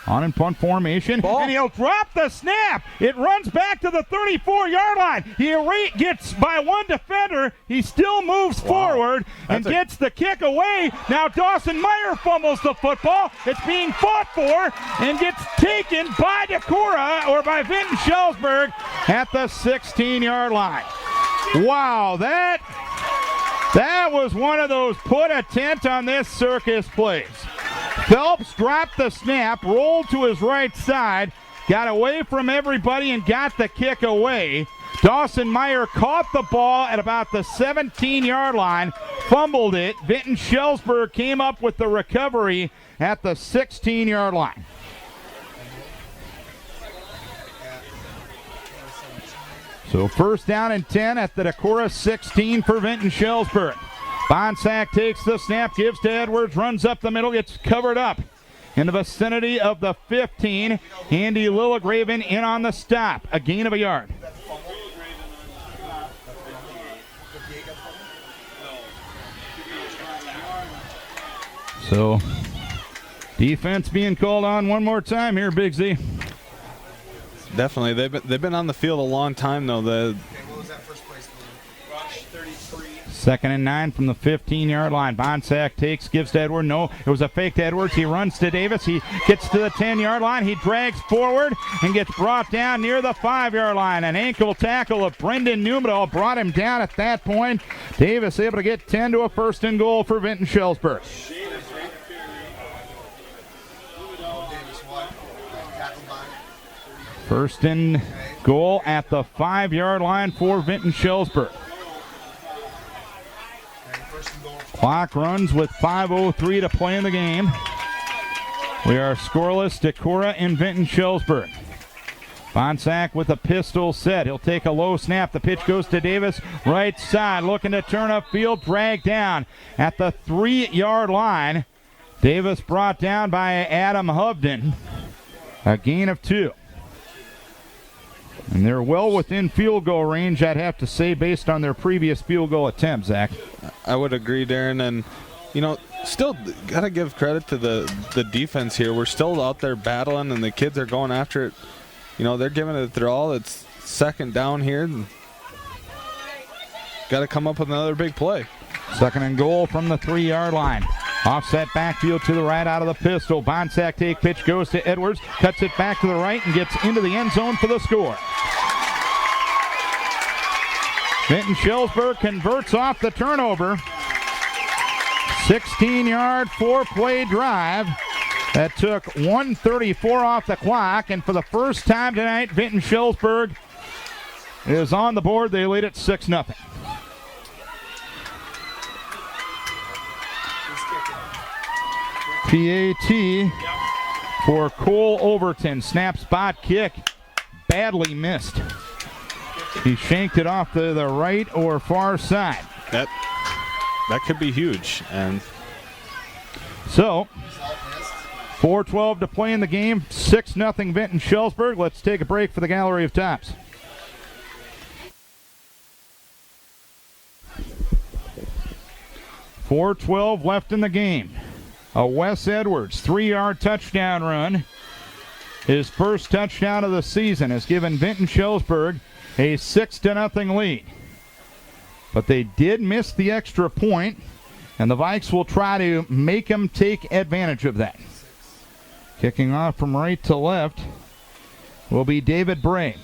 on in punt formation, and he'll drop the snap. It runs back to the 34-yard line. He gets by one defender. He still moves forward and gets the kick away. Now Dawson Meyer fumbles the football. It's being fought for and gets taken by Decorah or by Vinton-Shellsburg at the 16-yard line. Wow, that was one of those put a tent on this circus plays. Phelps dropped the snap, rolled to his right side, got away from everybody and got the kick away. Dawson Meyer caught the ball at about the 17-yard line, fumbled it. Vinton-Shellsburg came up with the recovery at the 16-yard line. So 1st down and 10 at the Decorah 16 for Vinton-Shellsburg. Bonsack takes the snap, gives to Edwards, runs up the middle, gets covered up in the vicinity of the 15. Andy Lilligraven in on the stop, a gain of a yard. So defense being called on one more time here, Big Z. Definitely, they've been on the field a long time though. What was that first place? Rush 33. 2nd and 9 from the 15-yard line. Bonsack takes, gives to Edwards. No, it was a fake to Edwards. He runs to Davis. He gets to the 10-yard line. He drags forward and gets brought down near the 5-yard line. An ankle tackle of Brendan Numedal brought him down at that point. Davis able to get 10 to a 1st and goal for Vinton-Shellsburg. First and goal at the 5-yard line for Vinton-Shellsburg. Clock runs with 5:03 to play in the game. We are scoreless, Decorah and Vinton-Shellsburg. Bonsack with a pistol set. He'll take a low snap. The pitch goes to Davis. Right side, looking to turn upfield. Dragged down at the 3-yard line. Davis brought down by Adam Hovden. A gain of 2. And they're well within field goal range, I'd have to say, based on their previous field goal attempt, Zach. I would agree, Darren. And, still got to give credit to the defense here. We're still out there battling, and the kids are going after it. They're giving it their all. It's 2nd down here. Got to come up with another big play. 2nd and goal from the 3-yard line. Offset backfield to the right out of the pistol. Bonsack take pitch goes to Edwards. Cuts it back to the right and gets into the end zone for the score. Vinton-Shellsburg converts off the turnover. 16-yard, 4-play drive that took 1:34 off the clock. And for the first time tonight, Vinton-Shellsburg is on the board. They lead it 6-0. PAT for Cole Overton. Snap spot kick. Badly missed. He shanked it off to the right or far side. That could be huge. And so 4:12 to play in the game. 6-0 Vinton-Shellsburg. Let's take a break for the Gallery of Tops. .412 left in the game. A Wes Edwards 3-yard touchdown run. His first touchdown of the season has given Vinton-Shellsburg a 6-0 lead. But they did miss the extra point, and the Vikes will try to make them take advantage of that. Kicking off from right to left will be David Bray.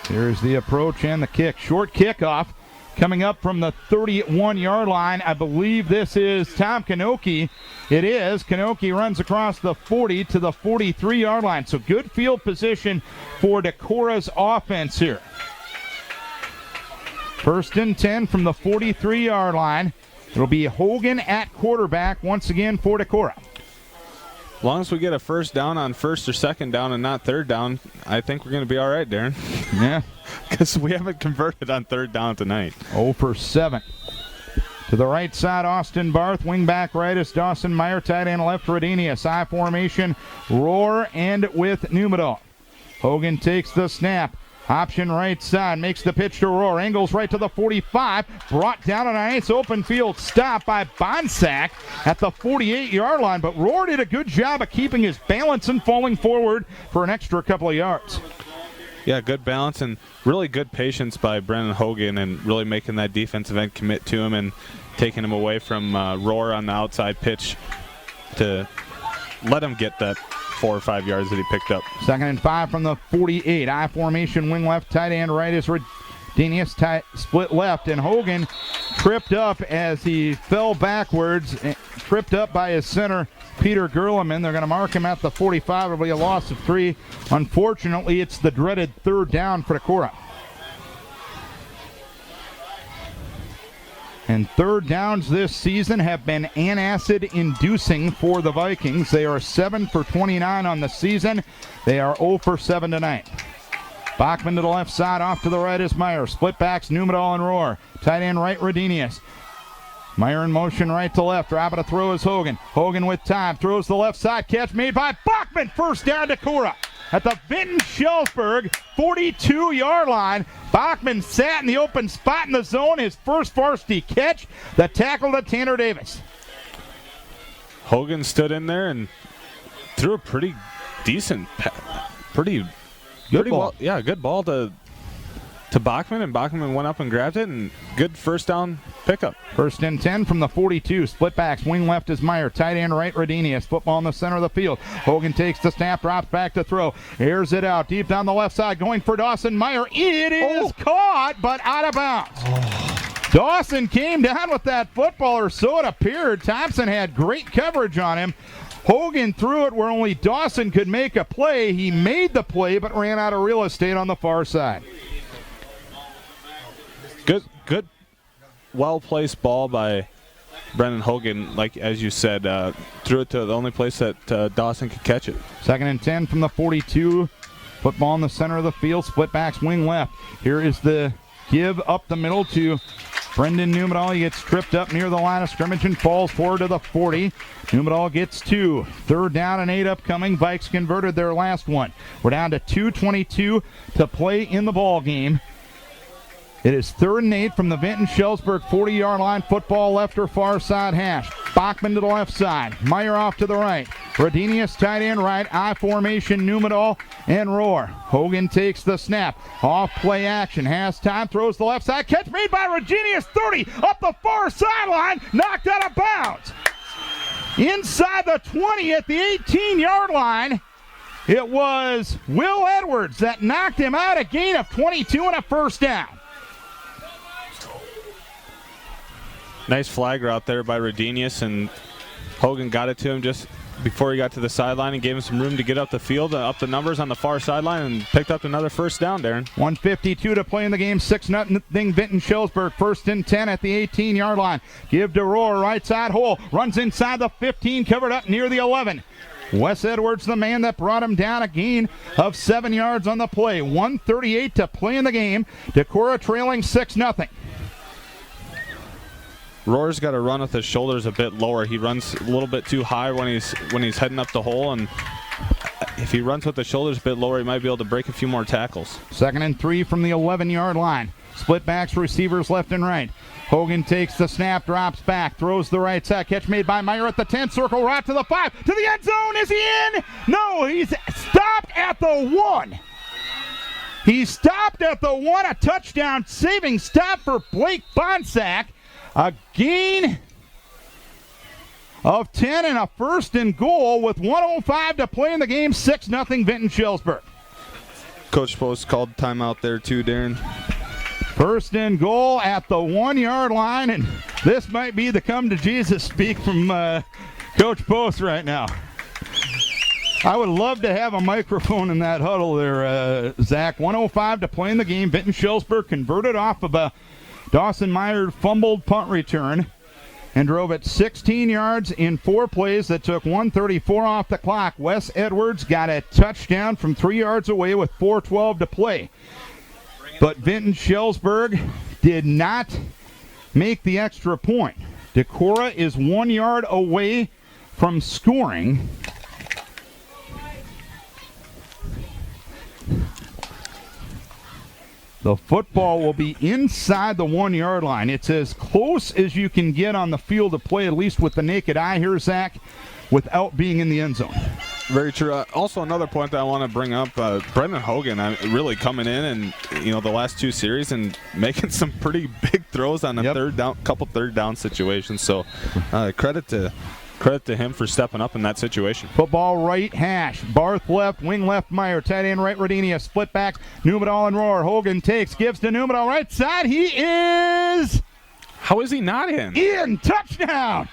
Here's the approach and the kick. Short kickoff coming up from the 31-yard line. I believe this is Tom Kanoki. It is. Kanoki runs across the 40 to the 43-yard line. So good field position for Decorah's offense here. 1st and 10 from the 43-yard line. It'll be Hogan at quarterback once again for Decorah. As long as we get a first down on first or second down and not third down, I think we're going to be all right, Darren. Yeah. Because we haven't converted on third down tonight. 0 for 7. To the right side, Austin Barth. Wing back right is Dawson Meyer. Tight end left, Radenius. I formation, Roar, and with Numedal. Hogan takes the snap. Option right side, makes the pitch to Roar. Angles right to the 45. Brought down on a nice open field stop by Bonsack at the 48-yard line. But Roar did a good job of keeping his balance and falling forward for an extra couple of yards. Yeah, good balance and really good patience by Brennan Hogan and really making that defensive end commit to him and taking him away from Roar on the outside pitch to let him get that 4 or 5 yards that he picked up. 2nd and 5 from the 48. I formation, wing left, tight end right is Radenius, tight split left, and Hogan tripped up as he fell backwards, tripped up by his center, Peter Gerleman. They're going to mark him at the 45. It'll be a loss of 3. Unfortunately, it's the dreaded third down for Decorah. And third downs this season have been antacid-inducing for the Vikings. They are 7 for 29 on the season. They are 0 for 7 tonight. Bachman to the left side, off to the right is Meyer. Split backs, Numedal and Roar. Tight end right, Radenius. Meyer in motion right to left. Dropping to throw is Hogan. Hogan with time, throws the left side. Catch made by Bachman. First down Decorah at the Vinton-Shellsburg 42-yard line. Bachman sat in the open spot in the zone. His first varsity catch. The tackle to Tanner Davis. Hogan stood in there and threw a pretty decent, pretty Good ball. well, yeah, good ball to Bachman, and Bachman went up and grabbed it, and good first down pickup. 1st and 10 from the 42. Split backs. Wing left is Meyer. Tight end right, Radenius. Football in the center of the field. Hogan takes the snap, drops back to throw. Airs it out deep down the left side. Going for Dawson Meyer. It is caught, but out of bounds. Dawson came down with that football, or so it appeared. Thompson had great coverage on him. Hogan threw it where only Dawson could make a play. He made the play, but ran out of real estate on the far side. Good, well-placed ball by Brennan Hogan, like as you said, threw it to the only place that Dawson could catch it. 2nd and 10 from the 42. Football in the center of the field. Split backs, wing left. Here is the give up the middle to Brendan Numedal. He gets tripped up near the line of scrimmage and falls forward to the 40. Numedal gets 2. 3rd down and 8 upcoming. Vikes converted their last one. We're down to 2:22 to play in the ball game. It is 3rd and 8 from the Vinton-Shellsburg 40-yard line. Football left or far side hash. Bachman to the left side. Meyer off to the right. Radenius tight end right. I formation, Numedal and Roar. Hogan takes the snap. Off play action. Has time. Throws the left side. Catch made by Radenius. 30 up the far sideline. Knocked out of bounds. Inside the 20 at the 18-yard line. It was Will Edwards that knocked him out. A gain of 22 and a first down. Nice flag route there by Radenius, and Hogan got it to him just before he got to the sideline and gave him some room to get up the field, up the numbers on the far sideline, and picked up another first down, Darren. 1:52 to play in the game. 6-0 Vinton-Shellsburg. 1st and 10 at the 18-yard line. Give to Roar, right side hole. Runs inside the 15, covered up near the 11. Wes Edwards, the man that brought him down, a gain of 7 yards on the play. 1:38 to play in the game. Decorah trailing 6-0. Roar's got to run with his shoulders a bit lower. He runs a little bit too high when he's heading up the hole, and if he runs with the shoulders a bit lower, he might be able to break a few more tackles. 2nd and 3 from the 11-yard line. Split backs, receivers left and right. Hogan takes the snap, drops back, throws the right side. Catch made by Meyer at the 10, circle right to the 5, to the end zone. Is he in? No, he's stopped at the 1. He stopped at the 1, a touchdown saving stop for Blake Bonsack. A gain of 10 and a 1st and goal with 1:05 to play in the game. 6-0 Vinton-Shellsburg. Coach Post called timeout there too, Darren. 1st and goal at the 1-yard line, and this might be the come to Jesus speak from Coach Post right now. I would love to have a microphone in that huddle there, Zach. 1:05 to play in the game. Vinton-Shellsburg converted off of a Dawson Meyer fumbled punt return and drove it 16 yards in 4 plays that took 1:34 off the clock. Wes Edwards got a touchdown from 3 yards away with 4:12 to play. But Vinton-Shellsburg did not make the extra point. Decorah is 1 yard away from scoring. The football will be inside the 1-yard line. It's as close as you can get on the field of play, at least with the naked eye here, Zach, without being in the end zone. Very true. Also, another point that I want to bring up, Brendan Hogan really coming in and, the last 2 series and making some pretty big throws on a couple third down situations. So credit to him for stepping up in that situation. Football right hash. Barth left, wing left Meyer. Tight end right Rodinia. Split backs. Numedal and Roar. Hogan takes, gives to Numedal right side. He is... How is he not in? In. Touchdown.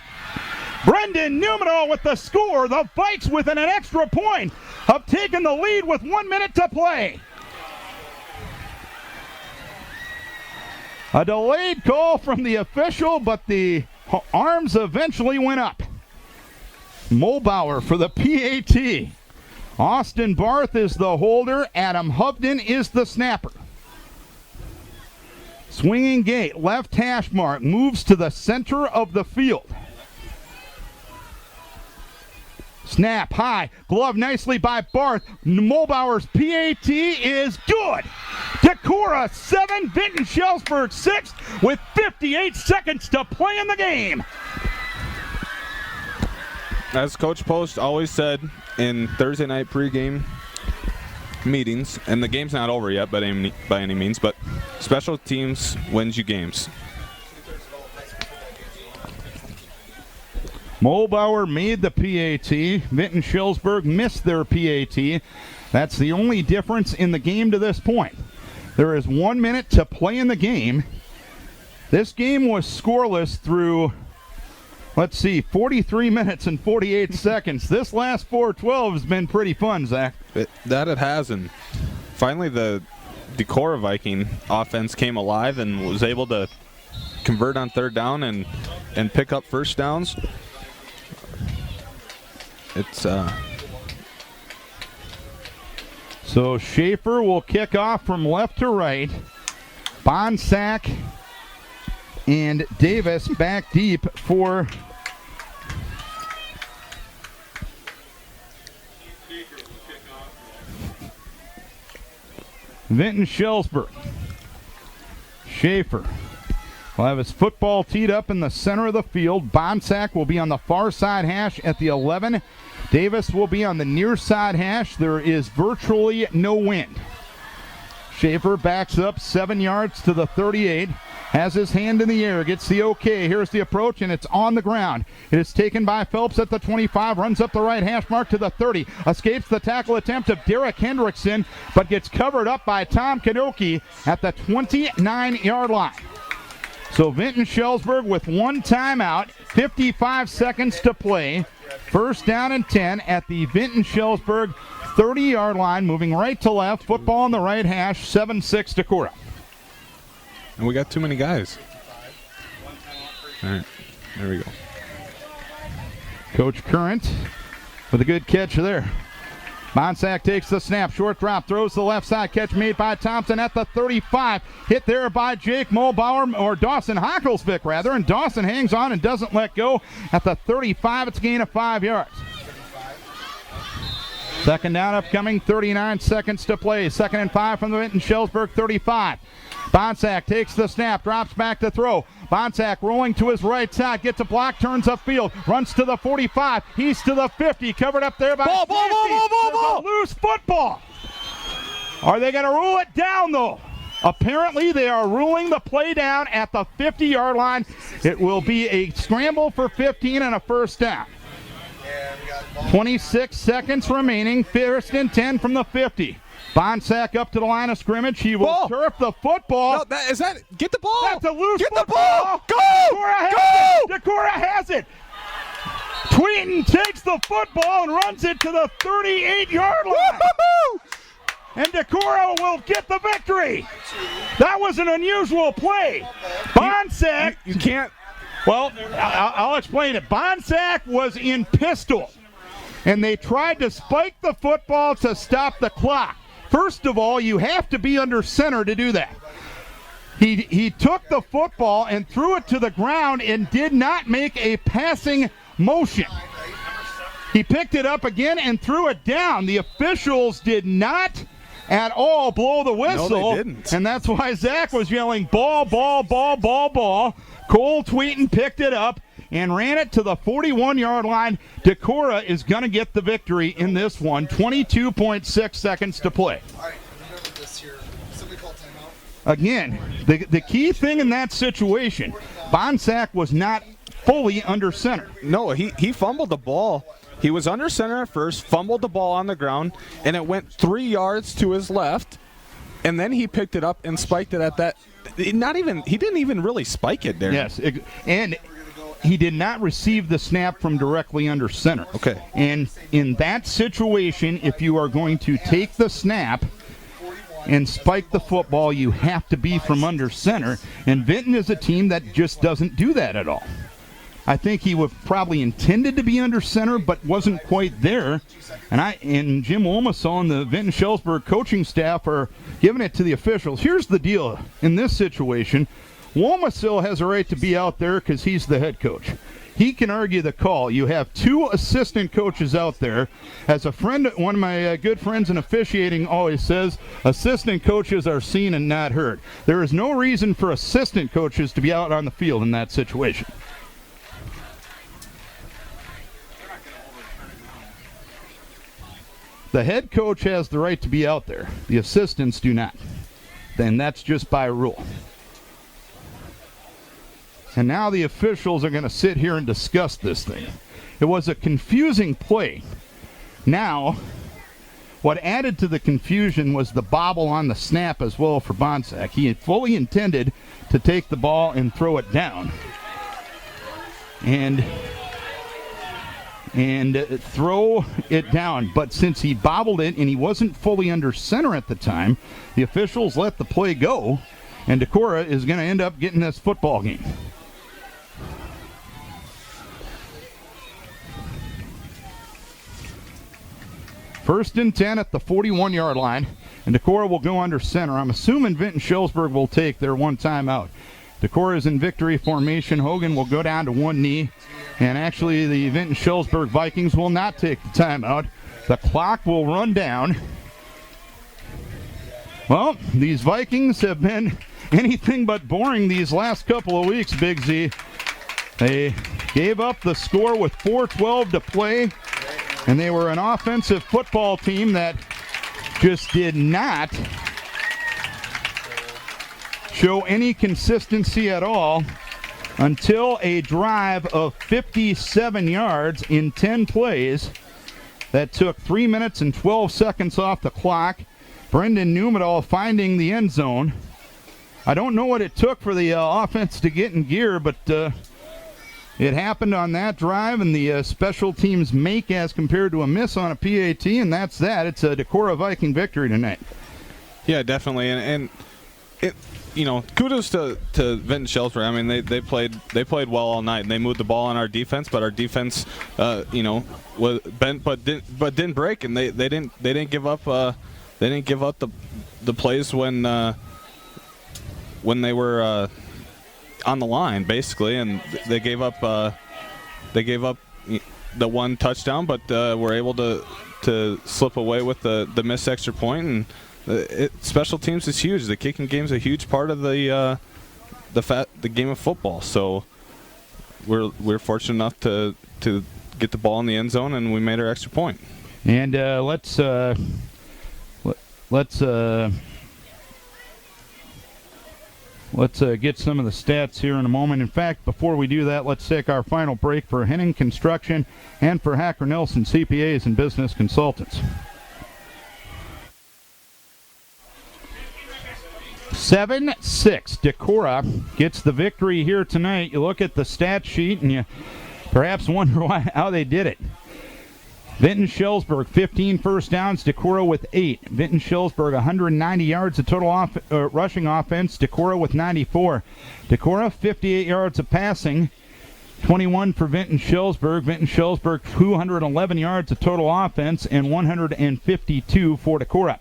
Brendan Numedal with the score. The Vikes within an extra point have taken the lead with 1 minute to play. A delayed call from the official, but the arms eventually went up. Mulbauer for the PAT. Austin Barth is the holder. Adam Hovden is the snapper. Swinging gate, left hash mark, moves to the center of the field. Snap high, glove nicely by Barth. Mulbauer's PAT is good. Decorah 7, Vinton-Shellsburg 6 with 58 seconds to play in the game. As Coach Post always said in Thursday night pregame meetings, and the game's not over yet by any means, but special teams wins you games. Mulbauer made the PAT. Vinton-Shellsburg missed their PAT. That's the only difference in the game to this point. There is 1 minute to play in the game. This game was scoreless through, 43 minutes and 48 seconds. This last 4:12 has been pretty fun, Zach. It has, and finally the Decorah Viking offense came alive and was able to convert on 3rd down and pick up 1st downs. So Schaefer will kick off from left to right. Bonsack and Davis back deep for Vinton-Shellsburg. Schaefer will have his football teed up in the center of the field. Bonsack will be on the far side hash at the 11. Davis will be on the near side hash. There is virtually no wind. Schaefer backs up 7 yards to the 38. Has his hand in the air, gets the okay. Here's the approach, and it's on the ground. It is taken by Phelps at the 25, runs up the right hash mark to the 30, escapes the tackle attempt of Derek Hendrickson, but gets covered up by Tom Kadoki at the 29-yard line. So Vinton-Shellsburg with 1 timeout, 55 seconds to play. 1st down and 10 at the Vinton-Shellsburg 30-yard line, moving right to left. Football on the right hash, 7-6 Decorah. And we got too many guys. All right, there we go. Coach Current with a good catch there. Bonsack takes the snap, short drop, throws to the left side, catch made by Thompson at the 35. Hit there by Jake Mulbauer, or Dawson Hocklesvik rather, and Dawson hangs on and doesn't let go at the 35. It's a gain of 5 yards. Second down upcoming, 39 seconds to play. 2nd and 5 from the Vinton-Shellsburg 35. Bonsack takes the snap, drops back to throw. Bonsack rolling to his right side, gets a block, turns upfield, runs to the 45. He's to the 50, covered up there by Ball. a loose football. Are they going to rule it down, though? Apparently, they are ruling the play down at the 50-yard line. It will be a scramble for 15 and a first down. 26 seconds remaining, 1st and 10 from the 50. Bonsack up to the line of scrimmage. He will turf the football. No, get the ball. That's a loose Get football. the ball. Decorah has it. Tweeton takes the football and runs it to the 38-yard line. Woo-hoo-hoo! And Decorah will get the victory. That was an unusual play. Bonsack. You can't. Well, I'll explain it. Bonsack was in pistol, and they tried to spike the football to stop the clock. First of all, you have to be under center to do that. He took the football and threw it to the ground and did not make a passing motion. He picked it up again and threw it down. The officials did not at all blow the whistle. No, they didn't. And that's why Zach was yelling, ball, ball, ball, ball, ball. Cole Tweeton picked it up and ran it to the 41-yard line. Decorah is going to get the victory in this one. 22.6 seconds to play. All right, remember this here. Somebody call timeout. Again, the key thing in that situation, Bonsack was not fully under center. No, he fumbled the ball. He was under center at first, fumbled the ball on the ground, and it went 3 yards to his left, and then he picked it up and spiked it at that. He didn't even really spike it there. Yes, and he did not receive the snap from directly under center. Okay. And in that situation, if you are going to take the snap and spike the football, you have to be from under center. And Vinton is a team that just doesn't do that at all. I think he was probably intended to be under center, but wasn't quite there. And Jim Womasaw and the Vinton-Shellsburg coaching staff are giving it to the officials. Here's the deal in this situation. Womasaw has a right to be out there because he's the head coach. He can argue the call. You have 2 assistant coaches out there. As a friend, one of my good friends in officiating always says, assistant coaches are seen and not heard. There is no reason for assistant coaches to be out on the field in that situation. The head coach has the right to be out there. The assistants do not. Then that's just by rule. And now the officials are going to sit here and discuss this thing. It was a confusing play. Now, what added to the confusion was the bobble on the snap as well for Bonsack. He had fully intended to take the ball and throw it down. And throw it down. But since he bobbled it and he wasn't fully under center at the time, the officials let the play go, and Decorah is going to end up getting this football game. First and 10 at the 41-yard line, and Decorah will go under center. I'm assuming Vinton-Shellsburg will take their one timeout. Decorah is in victory formation. Hogan will go down to one knee. And actually, the Vinton-Shellsburg Vikings will not take the timeout. The clock will run down. Well, these Vikings have been anything but boring these last couple of weeks, Big Z. They gave up the score with 4:12 to play, and they were an offensive football team that just did not show any consistency at all until a drive of 57 yards in 10 plays that took 3 minutes and 12 seconds off the clock. Brendan Numedal finding the end zone. I don't know what it took for the offense to get in gear, but it happened on that drive, and the special teams make as compared to a miss on a PAT, and that's that. It's a Decorah Viking victory tonight. Yeah, definitely. And kudos to Vinton-Shellsburg. I mean, they played well all night, and they moved the ball on our defense, but our defense, was bent but didn't break, and they didn't give up the plays when they were on the line, basically, and they gave up the one touchdown, but were able to slip away with the missed extra point. And special teams is huge. The kicking game is a huge part of the game of football. So we're fortunate enough to get the ball in the end zone, and we made our extra point. And let's get some of the stats here in a moment. In fact, before we do that, let's take our final break for Henning Construction and for Hacker Nelson CPAs and Business Consultants. 7-6. Decorah gets the victory here tonight. You look at the stat sheet and you perhaps wonder how they did it. Vinton-Shellsburg, 15 first downs, Decorah with 8. Vinton-Shellsburg, 190 yards of total rushing offense, Decorah with 94. Decorah, 58 yards of passing, 21 for Vinton-Shellsburg. Vinton-Shellsburg, 211 yards of total offense and 152 for Decorah.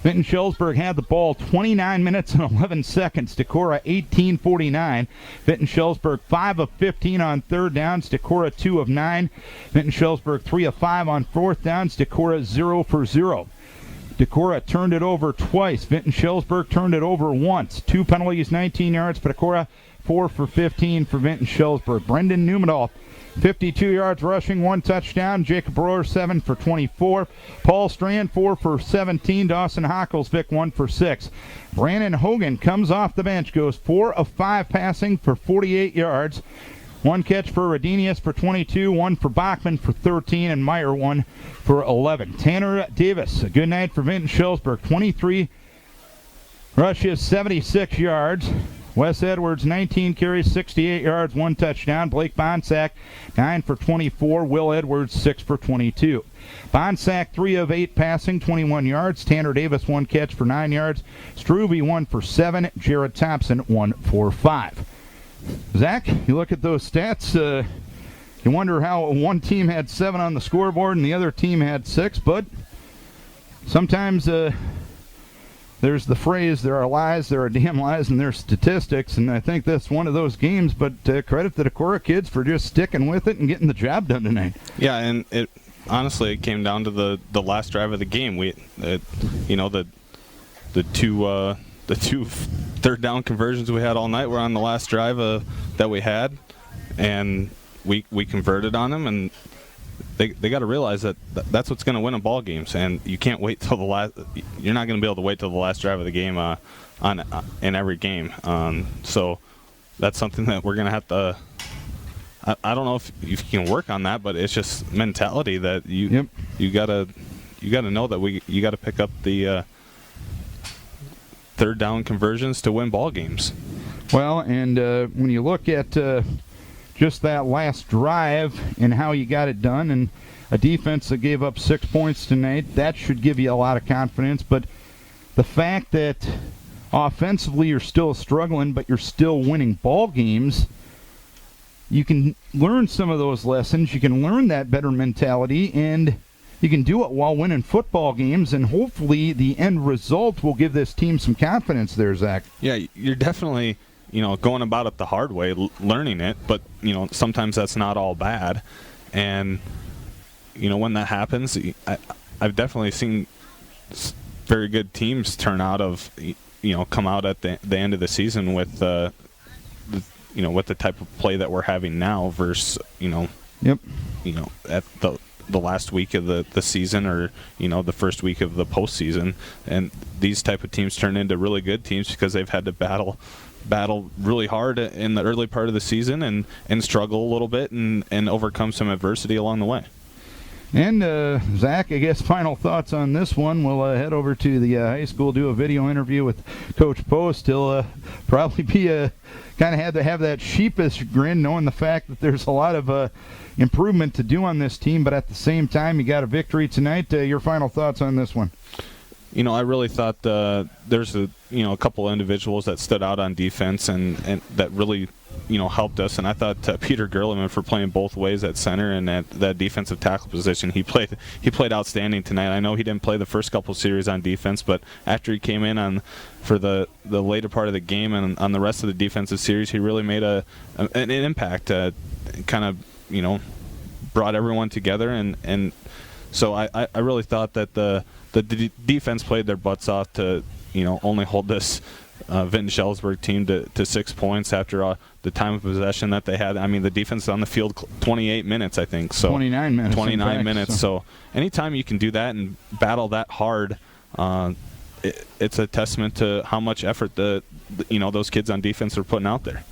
Vinton-Shellsburg had the ball 29 minutes and 11 seconds. Decorah 18:49. Vinton-Shellsburg 5 of 15 on third downs. Decorah 2 of 9. Vinton-Shellsburg 3 of 5 on fourth downs. Decorah 0 for 0. Decorah turned it over twice. Vinton-Shellsburg turned it over once. 2 penalties, 19 yards for Decorah. 4 for 15 for Vinton-Shellsburg. Brendan Newmanall, 52 yards rushing, 1 touchdown. Jacob Rohr, 7 for 24. Paul Strand, 4 for 17. Dawson Hocklesvik, 1 for 6. Brandon Hogan comes off the bench, goes 4 of 5 passing for 48 yards. 1 catch for Radenius for 22, 1 for Bachman for 13, and Meyer 1 for 11. Tanner Davis, a good night for Vinton-Shellsburg, 23 rushes, 76 yards. Wes Edwards, 19 carries, 68 yards, 1 touchdown. Blake Bonsack, 9 for 24. Will Edwards, 6 for 22. Bonsack, 3 of 8 passing, 21 yards. Tanner Davis, 1 catch for 9 yards. Struve, 1 for 7. Jared Thompson, 1 for 5. Zach, you look at those stats, you wonder how one team had 7 on the scoreboard and the other team had 6, but sometimes there's the phrase, there are lies, there are damn lies, and there's statistics, and I think that's one of those games, but credit the Decorah kids for just sticking with it and getting the job done tonight. Yeah, and honestly, it came down to the last drive of the game. The two third down conversions we had all night were on the last drive that we had, and we converted on them, and they got to realize that that's what's going to win in ball games, and you can't wait till the last. You're not going to be able to wait till the last drive of the game in every game. So that's something that we're going to have to. I don't know if you can work on that, but it's just mentality that you gotta know that you got to pick up the third down conversions to win ball games. Well, and when you look at just that last drive and how you got it done, and a defense that gave up 6 points tonight, that should give you a lot of confidence. But the fact that offensively you're still struggling, but you're still winning ball games, you can learn some of those lessons. You can learn that better mentality, and you can do it while winning football games, and hopefully the end result will give this team some confidence there, Zach. Yeah, you're definitely going about it the hard way, learning it, but, sometimes that's not all bad. And, when that happens, I've definitely seen very good teams come out at the end of the season with, with the type of play that we're having now versus, at the last week of the season or, the first week of the postseason. And these type of teams turn into really good teams because they've had to battle really hard in the early part of the season and struggle a little bit and overcome some adversity along the way. And Zach, I guess final thoughts on this one. We'll head over to the high school, do a video interview with Coach Post. He'll probably be kind of had to have that sheepish grin, knowing the fact that there's a lot of improvement to do on this team, but at the same time, you got a victory tonight. Your final thoughts on this one? I really thought there's a couple individuals that stood out on defense and that really helped us. And I thought Peter Gerleman, for playing both ways at center and at that defensive tackle position, he played outstanding tonight. I know he didn't play the first couple series on defense, but after he came in for the later part of the game and on the rest of the defensive series, he really made an impact. Kind of brought everyone together, and so I really thought that the defense played their butts off to only hold this Vinton-Shellsburg team to 6 points after the time of possession that they had. I mean, the defense on the field 28 minutes, I think. So 29 minutes. 29 minutes. So anytime you can do that and battle that hard, it's a testament to how much effort those kids on defense are putting out there.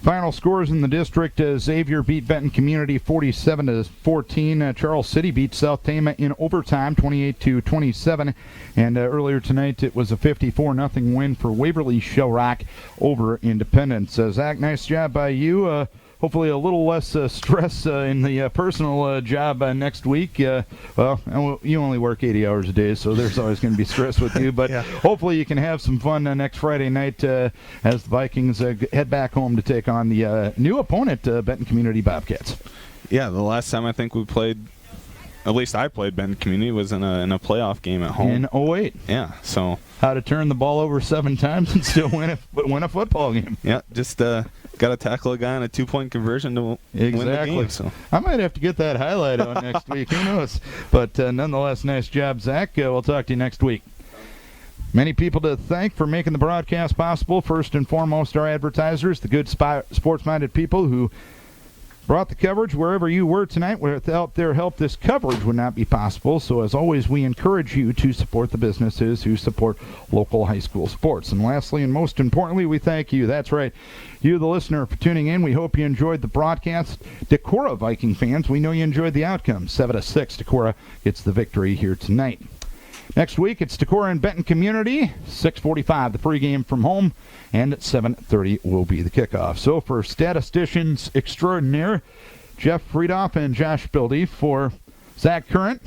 Final scores in the district: Xavier beat Benton Community 47-14. Charles City beat South Tama in overtime 28-27. And earlier tonight it was a 54-0 win for Waverly Shell Rock over Independence. Zach, nice job by you. Hopefully a little less stress in the personal job next week. Well, you only work 80 hours a day, so there's always going to be stress with you. But hopefully you can have some fun next Friday night as the Vikings head back home to take on the new opponent, Benton Community Bobcats. Yeah, the last time I think we played, at least I played Benton Community, was in a playoff game at home. In 08. Yeah, so. How to turn the ball over 7 times and still win a football game. Yeah, just got to tackle a guy on a 2-point conversion to win the game. So. I might have to get that highlight on next week. Who knows? But nonetheless, nice job, Zach. We'll talk to you next week. Many people to thank for making the broadcast possible. First and foremost, our advertisers, the good sports-minded people who brought the coverage wherever you were tonight. Without their help, this coverage would not be possible. So, as always, we encourage you to support the businesses who support local high school sports. And lastly, and most importantly, we thank you. That's right, you, the listener, for tuning in. We hope you enjoyed the broadcast. Decorah Viking fans, we know you enjoyed the outcome. 7-6, Decorah gets the victory here tonight. Next week, it's Decorah and Benton Community, 6:45, the pregame from home, and at 7:30 will be the kickoff. So for statisticians extraordinaire, Jeff Friedoff and Josh Bildy, for Zach Current,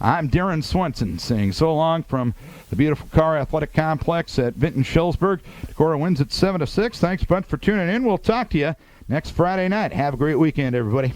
I'm Darren Swenson saying so long from the beautiful Carr Athletic Complex at Vinton-Shellsburg. Decorah wins at 7-6. Thanks a bunch for tuning in. We'll talk to you next Friday night. Have a great weekend, everybody.